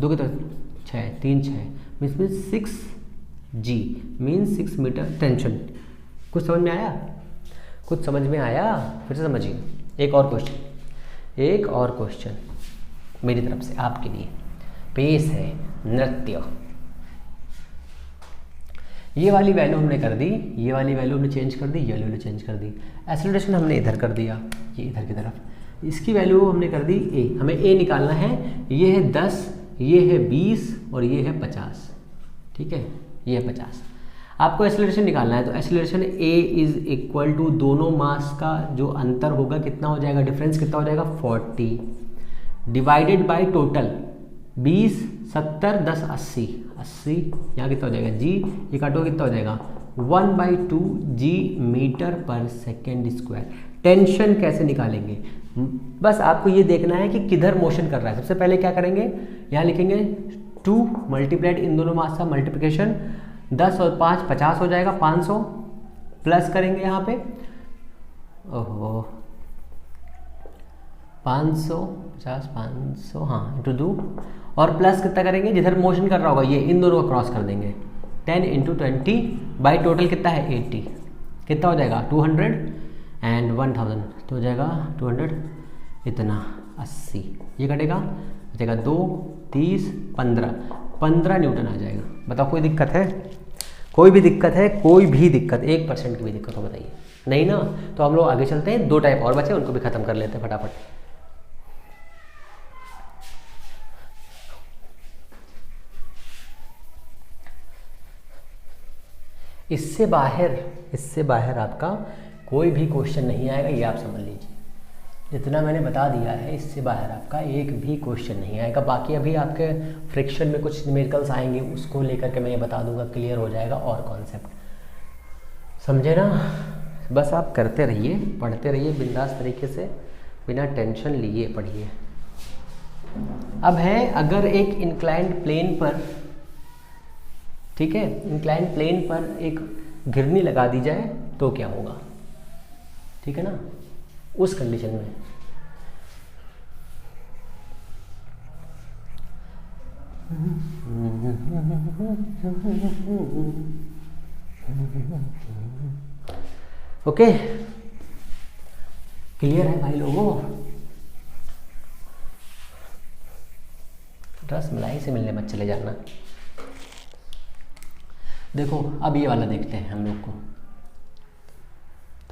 कितना 6 3 6 मीन्स 6 जी मीन्स 6 मीटर टेंशन। कुछ समझ में आया, फिर से समझिए। एक और क्वेश्चन मेरी तरफ से आपके लिए पेश है, नृत्य। ये वाली वैल्यू हमने कर दी, ये वाली वैल्यू हमने चेंज कर दी, ये वाली वैल्यू चेंज कर दी, एक्सेलरेशन हमने इधर कर दिया, ये इधर की तरफ, इसकी वैल्यू हमने कर दी ए, हमें ए निकालना है, ये है 10, ये है 20 और ये है 50, ठीक है, ये है 50। आपको एक्सेलरेशन निकालना है, तो acceleration A is equal to दोनों मास का जो अंतर होगा कितना हो जाएगा, डिफरेंस कितना हो जाएगा 40 डिवाइडेड बाय टोटल 20 70 10 80 यहाँ कितना हो जाएगा जी, ये काटो कितना हो जाएगा 1/2 जी मीटर पर सेकेंड स्क्वायर। टेंशन कैसे निकालेंगे, बस आपको ये देखना है कि किधर मोशन कर रहा है। सबसे पहले क्या करेंगे, यहाँ लिखेंगे 2 मल्टीप्लाइड इन दोनों मास का मल्टीप्लिकेशन, 10 और 5 50 हो जाएगा, 500 प्लस करेंगे यहाँ पे, ओहो 550 हाँ × 2 और प्लस कितना करेंगे, जिधर मोशन कर रहा होगा ये इन दोनों को क्रॉस कर देंगे, 10 × 20 बाई टोटल कितना है 80, कितना हो जाएगा 200 एंड 1000, तो हो जाएगा 200 इतना 80, ये कटेगा बचेगा 2 30 15 न्यूटन आ जाएगा। बताओ कोई दिक्कत है, कोई भी दिक्कत 1% की भी दिक्कत हो बताइए, नहीं ना, तो हम लोग आगे चलते हैं। 2 टाइप और बचे, उनको भी खत्म कर लेते हैं फटाफट। इससे बाहर आपका कोई भी क्वेश्चन नहीं आएगा, ये आप समझ लीजिए। जितना मैंने बता दिया है इससे बाहर आपका एक भी क्वेश्चन नहीं आएगा। बाकी अभी आपके फ्रिक्शन में कुछ न्यूमेरिकल्स आएंगे, उसको लेकर के मैं ये बता दूंगा, क्लियर हो जाएगा और कॉन्सेप्ट, समझे ना। बस आप करते रहिए, पढ़ते रहिए बिंदास तरीके से, बिना टेंशन लिए पढ़िए। अब है, अगर एक इंक्लाइंड प्लेन पर, ठीक है, इंक्लाइंड प्लेन पर एक घिरनी लगा दी जाए तो क्या होगा, ठीक है ना, उस कंडीशन में ओके, क्लियर है भाई लोगों। रस मलाई से मिलने मत चले जाना। देखो अब ये वाला देखते हैं हम लोग को,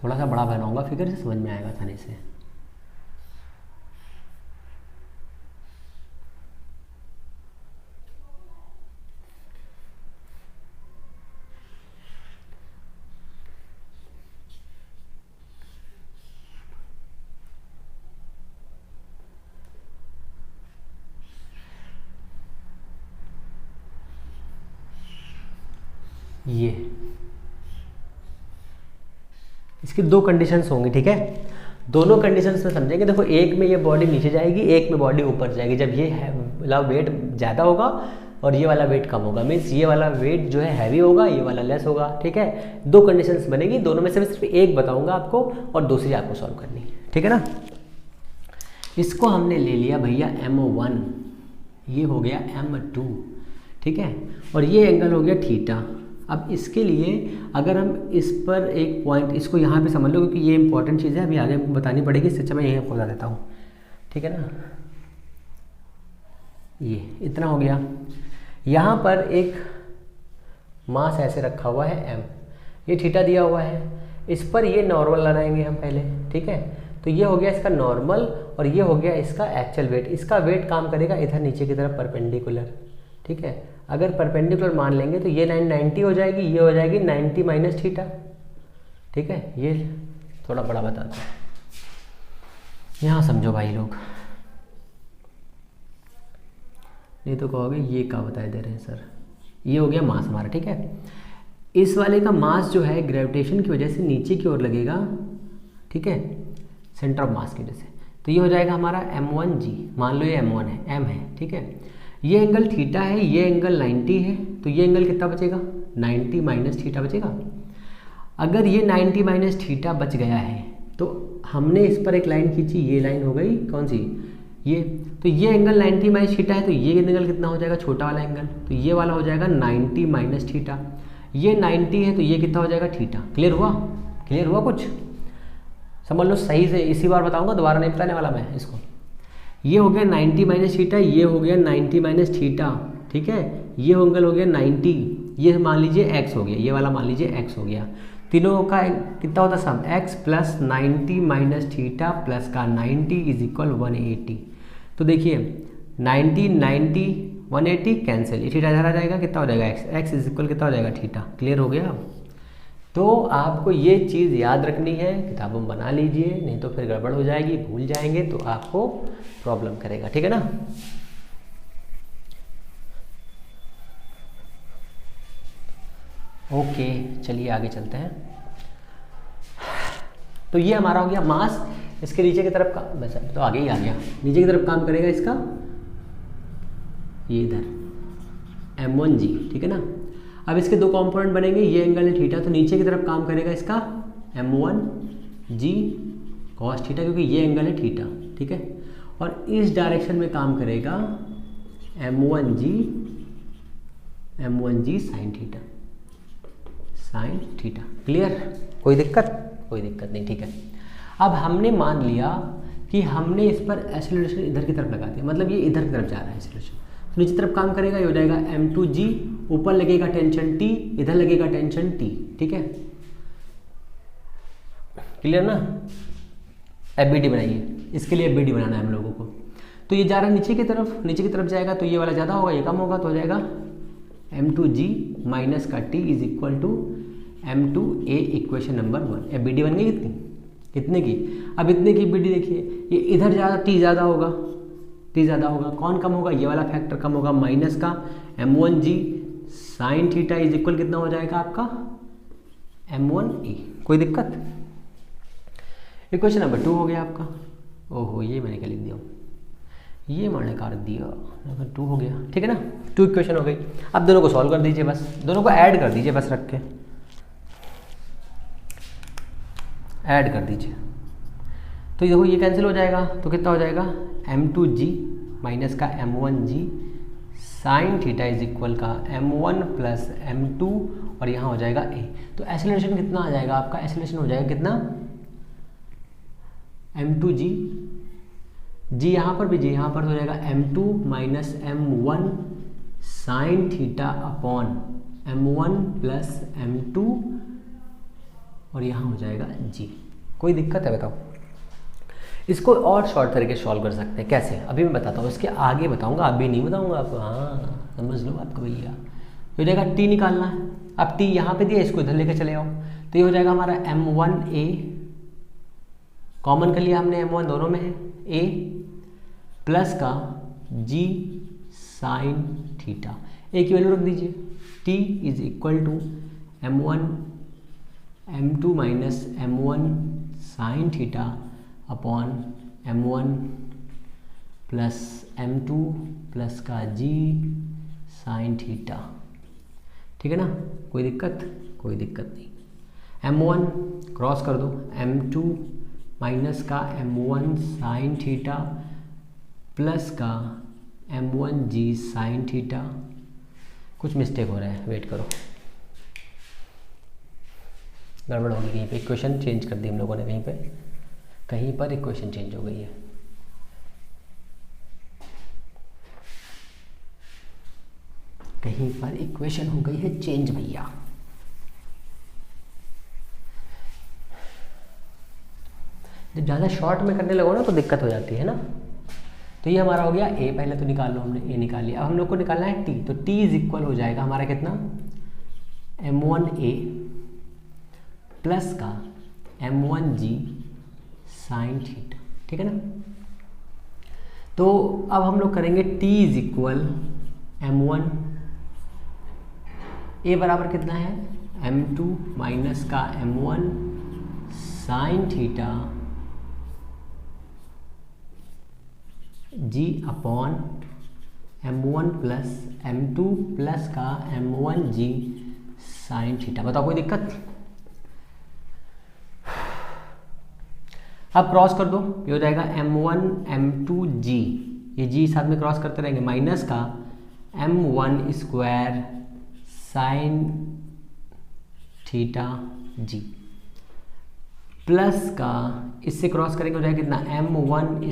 थोड़ा सा बड़ा बनाऊंगा, फिगर से समझ में आएगा आसानी से। ये इसकी 2 कंडीशंस होंगी, ठीक है, दोनों कंडीशंस में समझेंगे। देखो एक में ये बॉडी नीचे जाएगी, एक में बॉडी ऊपर जाएगी। जब ये वाला वेट ज़्यादा होगा और ये वाला वेट कम होगा, मीन्स ये वाला वेट जो है हैवी होगा, ये वाला लेस होगा, ठीक है। 2 कंडीशंस बनेगी, दोनों में से मैं सिर्फ एक बताऊंगा आपको और दूसरी आपको सॉल्व करनी है, ठीक है ना। इसको हमने ले लिया भैया M1, ये हो गया M2, ठीक है, और ये एंगल हो गया थीटा। अब इसके लिए अगर हम इस पर एक पॉइंट, इसको यहाँ पे समझ लो क्योंकि ये इंपॉर्टेंट चीज़ है, अभी आगे बतानी पड़ेगी, इससे अच्छा मैं यहीं बता देता हूँ, ठीक है ना। ये इतना हो गया। यहाँ पर एक मास ऐसे रखा हुआ है m, ये थीटा दिया हुआ है, इस पर ये नॉर्मल लगाएंगे हम पहले, ठीक है। तो ये हो गया इसका नॉर्मल और ये हो गया इसका एक्चुअल वेट। इसका वेट काम करेगा इधर नीचे की तरफ परपेंडिकुलर, ठीक है। अगर परपेंडिकुलर मान लेंगे तो ये 90 हो जाएगी, ये हो जाएगी 90 माइनस थीटा, ठीक है। ये थोड़ा बड़ा बताता हूँ, यहाँ समझो भाई लोग, नहीं तो कहोगे ये क्या बताए दे रहे हैं सर। ये हो गया मास हमारा, ठीक है। इस वाले का मास जो है ग्रेविटेशन की वजह से नीचे की ओर लगेगा, ठीक है, सेंटर ऑफ मास की वजह से। तो ये हो जाएगा हमारा m1g, मान लो ये m1 है, m है, ठीक है। ये एंगल थीटा है, ये एंगल 90 है, तो ये एंगल कितना बचेगा, 90 माइनस थीटा बचेगा। अगर ये 90 माइनस थीटा बच गया है तो हमने इस पर एक लाइन खींची, ये लाइन हो गई कौन सी, ये। तो ये एंगल 90 माइनस थीटा है, तो ये एंगल कितना हो जाएगा, छोटा वाला एंगल, तो ये वाला हो जाएगा 90 माइनस थीटा। ये 90 है तो ये कितना हो जाएगा, थीटा। क्लियर हुआ, क्लियर हुआ कुछ, समझ लो सही से, इसी बार बताऊंगा, दोबारा नहीं बताने वाला मैं इसको। ये हो गया 90 माइनस थीटा, ये हो गया 90 माइनस थीटा, ठीक है। ये एंगल हो गया 90, ये मान लीजिए x हो गया, ये वाला मान लीजिए x हो गया। तीनों का कितना होता है सम, x plus 90 minus theta plus का 90 इज इक्वल 180। तो देखिए 90 90 180 कैंसिल, ये थीटा इधर आ जाएगा, कितना हो जाएगा x इज इक्वल कितना हो जाएगा, थीटा। क्लियर हो गया। तो आपको ये चीज़ याद रखनी है, किताबों में बना लीजिए, नहीं तो फिर गड़बड़ हो जाएगी, भूल जाएंगे तो आपको प्रॉब्लम करेगा, ठीक है ना। ओके चलिए आगे चलते हैं। तो ये हमारा हो गया मास, इसके नीचे की तरफ का, बस तो आगे ही आ गया, नीचे की तरफ काम करेगा इसका ये इधर m1g, ठीक है ना। अब इसके दो कंपोनेंट बनेंगे, ये एंगल है थीटा, तो नीचे की तरफ काम करेगा इसका m1g cos थीटा, क्योंकि ये एंगल है थीटा, ठीक है। और इस डायरेक्शन में काम करेगा m1g sine theta, sine theta. Clear, कोई दिक्कत, कोई दिक्कत नहीं, ठीक है। अब हमने मान लिया कि हमने इस पर एक्सेलरेशन इधर की तरफ लगा दिया, मतलब ये इधर की तरफ जा रहा है एक्सेलरेशन, तो नीचे तरफ काम करेगा, ये हो जाएगा m2g, ऊपर लगेगा टेंशन T, इधर लगेगा टेंशन T, ठीक है। क्लियर ना। FBD बनाइए, इसके लिए FBD बनाना है हम लोगों को। तो ये जा रहा है नीचे की तरफ, नीचे की तरफ जाएगा तो ये वाला ज़्यादा होगा, ये कम होगा, तो हो जाएगा m2g माइनस का T is equal to m2a, equation number 1। FBD बन गई कितनी, कितने की, अब इतने की FBD देखिए, ये इधर ज़्यादा T ज़्यादा होगा, T ज़्यादा होगा, कौन कम होगा, ये वाला फैक्टर कम होगा, माइनस का m1g sine theta is equal कितना हो जाएगा आपका m1a। कोई दिक्कत। इक्वेशन नंबर 2 हो गया आपका, ओहो ये मैंने क्या लिख दिया, ये मैंने कर दिया, 2 हो गया, ठीक है ना। 2 इक्वेशन हो गई। अब दोनों को सॉल्व कर दीजिए, बस दोनों को ऐड कर दीजिए, बस रख के ऐड कर दीजिए। तो देखो ये कैंसिल हो जाएगा, तो कितना हो जाएगा m2g माइनस का m1g sine theta is equal का m1 प्लस m2, और यहाँ हो जाएगा a। तो एक्सेलरेशन कितना आ जाएगा आपका, एक्सेलरेशन हो जाएगा कितना, m2g, g यहाँ पर भी, g यहाँ पर हो जाएगा m2 minus m1 sine theta upon m1 plus m2, और यहाँ हो जाएगा g। कोई दिक्कत है बताओ। इसको और शॉर्ट तरीके से सॉल्व कर सकते हैं, कैसे अभी मैं बताता हूँ, इसके आगे बताऊँगा, अभी नहीं बताऊँगा आपको, हाँ समझ लो आपको भैया। हो जाएगा t निकालना है, अब t यहाँ पे दिया, इसको इधर लेकर चले आओ, तो ये हो जाएगा हमारा m1a, कॉमन कर लिया हमने, m1 दोनों में है, a प्लस का g साइन थीटा, a की वैल्यू रख दीजिए, t is equal to m2 minus m1 sine theta upon m1 plus m2 plus का g साइन थीटा, ठीक है ना। कोई दिक्कत, कोई दिक्कत नहीं। m1 क्रॉस कर दो, m2 माइनस का m1 साइन थीटा प्लस का m1g साइन थीटा। कुछ मिस्टेक हो रहा है, वेट करो, गड़बड़ होगी कहीं पे, इक्वेशन चेंज कर दी हम लोगों ने, कहीं पर इक्वेशन चेंज हो गई है। कहीं पर इक्वेशन हो गई है चेंज भैया। जब ज़्यादा शॉर्ट में करने लगो ना तो दिक्कत हो जाती है ना। तो ये हमारा हो गया ए, पहले तो निकाल लो, हमने ए निकाल लिया। अब हम लोग को निकालना है टी, तो टी इज इक्वल हो जाएगा हमारा कितना, m1a प्लस का m1g साइन थीटा, ठीक है ना। तो अब हम लोग करेंगे t is equal m1 a बराबर कितना है m2 माइनस का m1 sine theta g upon m1 plus m2 plus का m1g साइन थीटा। बताओ कोई दिक्कत? अब क्रॉस कर दो, ये हो जाएगा m1 m2g, ये g साथ में क्रॉस करते रहेंगे, माइनस का m1 square sine theta g plus का इससे क्रॉस करेंगे हो जाएगा कितना m1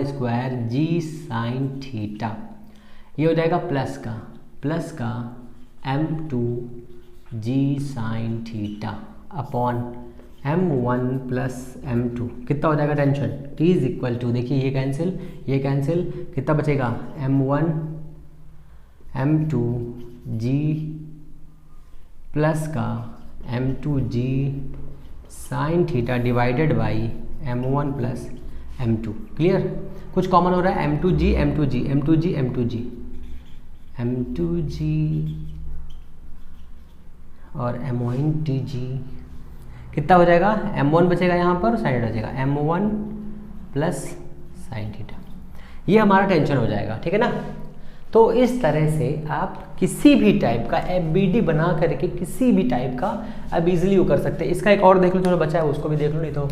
square g sine theta, ये हो जाएगा प्लस का m2 g sine theta upon m1 plus m2 कितना हो जाएगा tension, t is equal to, देखिए ये कैंसिल कितना बचेगा m1 m2 g प्लस का m2g sine theta divided by m1 plus m2। Clear? कुछ कॉमन हो रहा है m2g और m1tg कितना हो जाएगा, m1 बचेगा यहाँ पर, साइन बचेगा m1 प्लस साइन थीटा, ये हमारा टेंशन हो जाएगा, ठीक है ना। तो इस तरह से आप किसी भी टाइप का FBD बना करके किसी भी टाइप का आप इजीली वो कर सकते हैं। इसका एक और देख लो, थोड़ा बचा है उसको भी देख लो, नहीं तो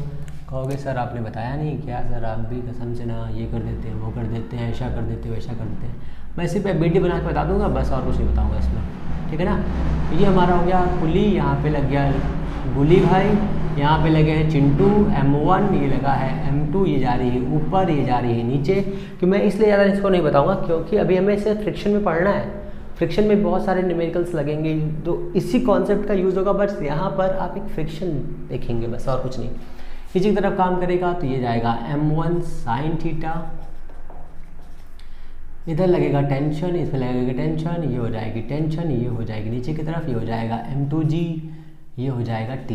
कहोगे सर आपने बताया नहीं क्या, सर आप भी कसम से ना ये कर देते हैं, वो कर देते हैं, ऐसा कर देते हैं, वैसा कर देते हैं। मैं सिर्फ FBD बना के बता दूंगा बस, और कुछ नहीं बताऊँगा इसमें, ठीक है ना। ये हमारा हो गया पुली, यहाँ पे लग गया गुली भाई, यहाँ पे लगे हैं चिंटू, m1 ये लगा है m2, ये जा रही है ऊपर, ये जा रही है नीचे। कि मैं इसलिए ज़्यादा इसको नहीं बताऊंगा क्योंकि अभी हमें इसे फ्रिक्शन में पढ़ना है, फ्रिक्शन में बहुत सारे न्यूमेरिकल्स लगेंगे, तो इसी कॉन्सेप्ट का यूज़ होगा, बस यहाँ पर आप एक फ्रिक्शन देखेंगे बस, और कुछ नहीं। इसी की तरफ काम करेगा तो ये जाएगा m1 साइन थीटा, इधर लगेगा टेंशन, इसमें लगेगा टेंशन, ये हो जाएगी टेंशन, ये हो जाएगी नीचे की तरफ, ये हो जाएगा m2g, ये हो जाएगा t,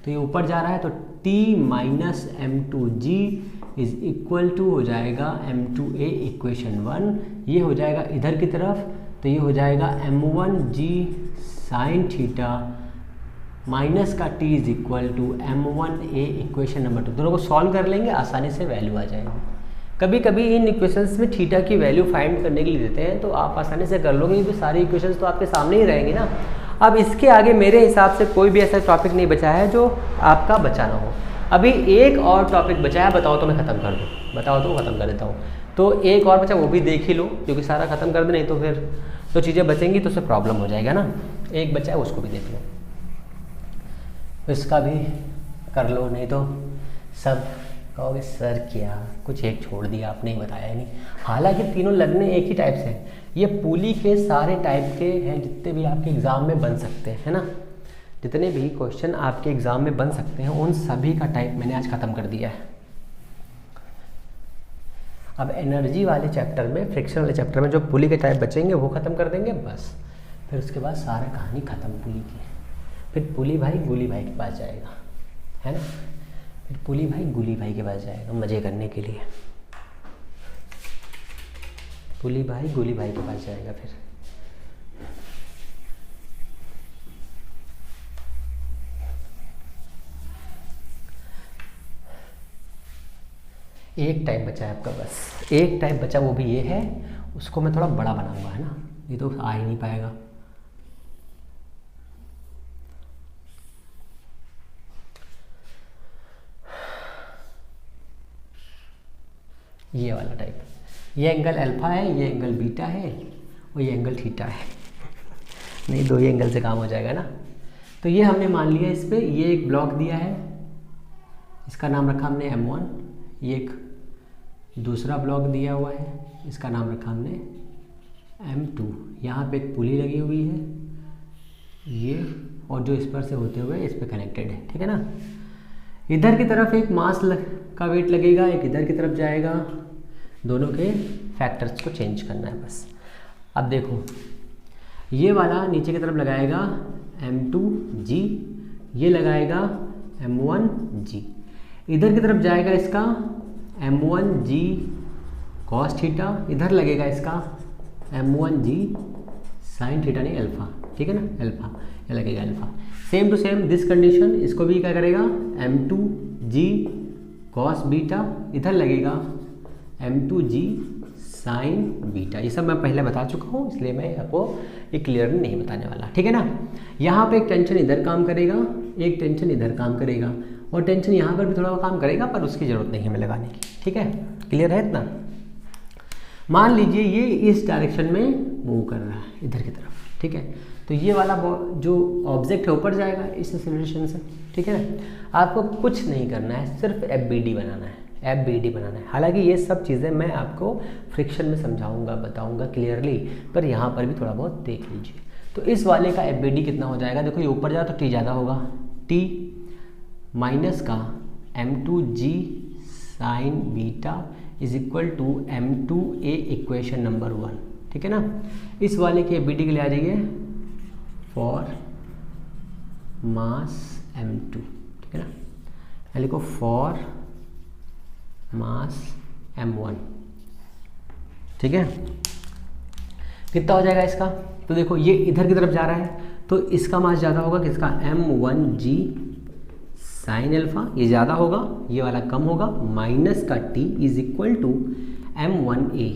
तो ये ऊपर जा रहा है तो t minus m2g is equal to हो जाएगा m2a इक्वेशन 1, ये हो जाएगा इधर की तरफ, तो ये हो जाएगा m1g साइन थीटा माइनस का t is equal to m1a equation number 2। दोनों को सॉल्व कर लेंगे, आसानी से वैल्यू आ जाएगी। कभी कभी इन इक्वेशंस में थीटा की वैल्यू फाइंड करने के लिए देते हैं, तो आप आसानी से कर लोगे, क्योंकि सारी इक्वेशंस तो आपके सामने ही रहेंगी ना। अब इसके आगे मेरे हिसाब से कोई भी ऐसा टॉपिक नहीं बचा है जो आपका बचा ना हो। अभी एक और टॉपिक बचा है, बताओ तो मैं ख़त्म कर दूँ, बताओ तो ख़त्म कर देता हूँ। तो एक और बचा, वो भी देख ही लो, क्योंकि सारा ख़त्म कर दे, नहीं तो फिर तो चीज़ें बचेंगी तो उससे प्रॉब्लम हो जाएगा ना। एक बचा है उसको भी देख लो, इसका भी कर लो, नहीं तो सब कहोगे सर क्या कुछ एक छोड़ दिया आपने, ही बताया ही नहीं। हालांकि तीनों लगने एक ही टाइप से हैं, ये पुली के सारे टाइप के हैं जितने भी आपके एग्ज़ाम में बन सकते हैं, है ना। जितने भी क्वेश्चन आपके एग्ज़ाम में बन सकते हैं उन सभी का टाइप मैंने आज ख़त्म कर दिया है। अब एनर्जी वाले चैप्टर में, फ्रिक्शन वाले चैप्टर में जो पुली के टाइप बचेंगे वो ख़त्म कर देंगे बस, फिर उसके बाद सारा कहानी ख़त्म पुली की। फिर पुली भाई गुली भाई के पास जाएगा, है ना। फिर पुली भाई गुली भाई के पास जाएगा मज़े करने के लिए, पुली भाई गुली भाई के पास जाएगा। फिर एक टाइप बचा है आपका, बस एक टाइप बचा, वो भी ये है, उसको मैं थोड़ा बड़ा बनाऊंगा, है ना, ये तो आ ही नहीं पाएगा। ये वाला टाइप, ये एंगल अल्फा है, ये एंगल बीटा है और ये एंगल थीटा है। नहीं, दो ही एंगल से काम हो जाएगा ना। तो ये हमने मान लिया, इस पर ये एक ब्लॉक दिया है, इसका नाम रखा हमने m1, ये एक दूसरा ब्लॉक दिया हुआ है, इसका नाम रखा हमने M2, यहाँ पे एक पुली लगी हुई है ये, और जो इस पर से होते हुए इस पे कनेक्टेड है, ठीक है ना। इधर की तरफ एक मास का वेट लगेगा, एक इधर की तरफ जाएगा, दोनों के फैक्टर्स को चेंज करना है बस। अब देखो ये वाला नीचे की तरफ लगाएगा M2G, ये लगाएगा M1G, इधर की तरफ जाएगा इसका M1G cos थीटा, इधर लगेगा इसका M1G sin थीटा, नहीं अल्फा, ठीक है ना, अल्फा, ये लगेगा alpha. Same to same this condition, इसको भी क्या करेगा M2G cos बीटा, इधर लगेगा M2G sin बीटा। ये सब मैं पहले बता चुका हूँ, इसलिए मैं आपको एक क्लियर नहीं बताने वाला, ठीक है ना। यहाँ पे एक टेंशन इधर काम करेगा, एक टेंशन इधर काम करेगा, और टेंशन यहाँ पर भी थोड़ा काम करेगा, पर उसकी ज़रूरत नहीं है हमें लगाने की, ठीक है। क्लियर है इतना। मान लीजिए ये इस डायरेक्शन में मूव कर रहा है इधर की तरफ, ठीक है, तो ये वाला जो ऑब्जेक्ट है ऊपर जाएगा इस एक्सेलरेशन से, ठीक है ना। आपको कुछ नहीं करना है, सिर्फ FBD बनाना है, FBD बनाना है। हालांकि ये सब चीज़ें मैं आपको फ्रिक्शन में समझाऊंगा, बताऊंगा क्लियरली, पर यहाँ पर भी थोड़ा बहुत देख लीजिए। तो इस वाले का FBD कितना हो जाएगा, देखो ये ऊपर जाए तो T ज़्यादा होगा, T माइनस का M2G sine beta is equal to M2A equation number 1, ठीक है ना। इस वाले के FBD के लिए आ जाइए फॉर मास M2, ठीक है ना, या लिखो फॉर मास M1, ठीक है। कितना हो जाएगा इसका, तो देखो ये इधर की तरफ जा रहा है तो इसका मास ज़्यादा होगा, किसका, M1G साइन अल्फा, ये ज़्यादा होगा, ये वाला कम होगा, माइनस का T is equal to M1A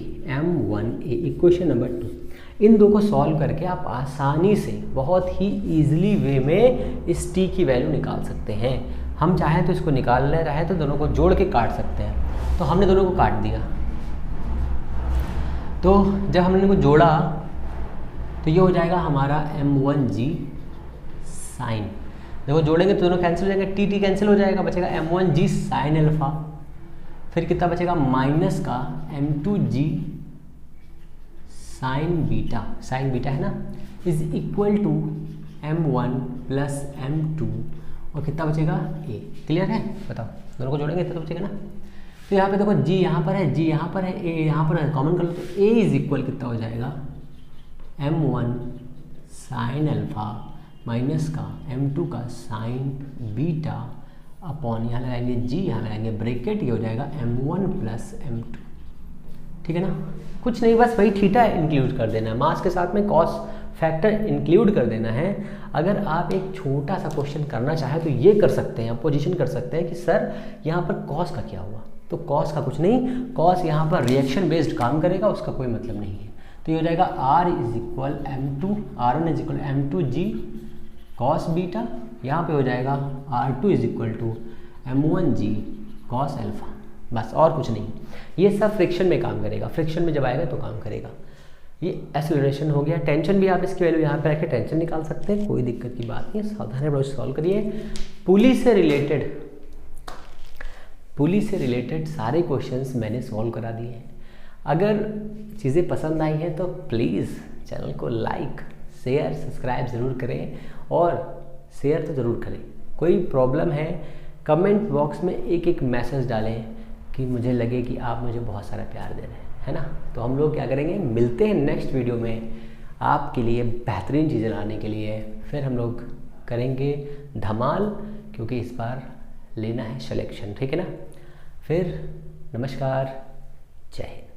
equation number 2। इन दो को सॉल्व करके आप आसानी से बहुत ही ईजिली वे में इस T की वैल्यू निकाल सकते हैं। हम चाहें तो इसको निकालना, चाहे तो दोनों को जोड़ के काट सकते हैं। तो हमने दोनों को काट दिया, तो जब हमने इनको जोड़ा तो ये हो जाएगा हमारा M1G साइन, देखो जोड़ेंगे तो दोनों कैंसिल हो जाएंगे, T कैंसिल हो जाएगा, बचेगा M1G साइन अल्फा, फिर कितना बचेगा माइनस का M2G साइन बीटा है ना, is equal to M1 plus M2, और कितना बचेगा A। क्लियर है, बताओ दोनों को जोड़ेंगे तो बचेगा ना। तो यहाँ पे देखो G यहाँ पर है, G यहाँ पर है, A यहाँ पर है, कॉमन कर लो तो A इज इक्वल कितना हो जाएगा M1 साइन अल्फा माइनस का M2 का साइन बीटा अपॉन, यहाँ लगाएंगे G, यहाँ लगाएंगे ब्रैकेट, ये हो जाएगा M1 प्लस M2, ठीक है ना। कुछ नहीं, बस वही थीटा इंक्लूड कर देना है, मास के साथ में कॉस फैक्टर इंक्लूड कर देना है। अगर आप एक छोटा सा क्वेश्चन करना चाहें तो ये कर सकते हैं, पोजीशन कर सकते हैं कि सर यहाँ पर कॉस का क्या हुआ, तो कॉस का कुछ नहीं, कॉस यहाँ पर रिएक्शन बेस्ड काम करेगा, उसका कोई मतलब नहीं है। तो ये हो जाएगा R is equal M2, R1 is equal M2G cos beta, यहाँ पे हो जाएगा R2 is equal to M1G cos alpha, बस और कुछ नहीं। ये सब फ्रिक्शन में काम करेगा, फ्रिक्शन में जब आएगा तो काम करेगा। ये एक्सेलरेशन हो गया। टेंशन भी आप इसकी वैल्यू यहाँ पे रख के टेंशन निकाल सकते हैं, कोई दिक्कत की बात नहीं है, सावधानी अप्रोच सॉल्व करिए। पुली से रिलेटेड सारे क्वेश्चंस मैंने सॉल्व करा दिए हैं। अगर चीज़ें पसंद आई हैं तो प्लीज़ चैनल को लाइक शेयर सब्सक्राइब ज़रूर करें, और शेयर तो ज़रूर करें। कोई प्रॉब्लम है कमेंट बॉक्स में एक मैसेज डालें कि मुझे लगे कि आप मुझे बहुत सारा प्यार दे रहे हैं, है ना। तो हम लोग क्या करेंगे, मिलते हैं नेक्स्ट वीडियो में आपके लिए बेहतरीन चीज़ें लाने के लिए। फिर हम लोग करेंगे धमाल, क्योंकि इस बार लेना है सिलेक्शन, ठीक है ना। फिर नमस्कार, जय हिंद।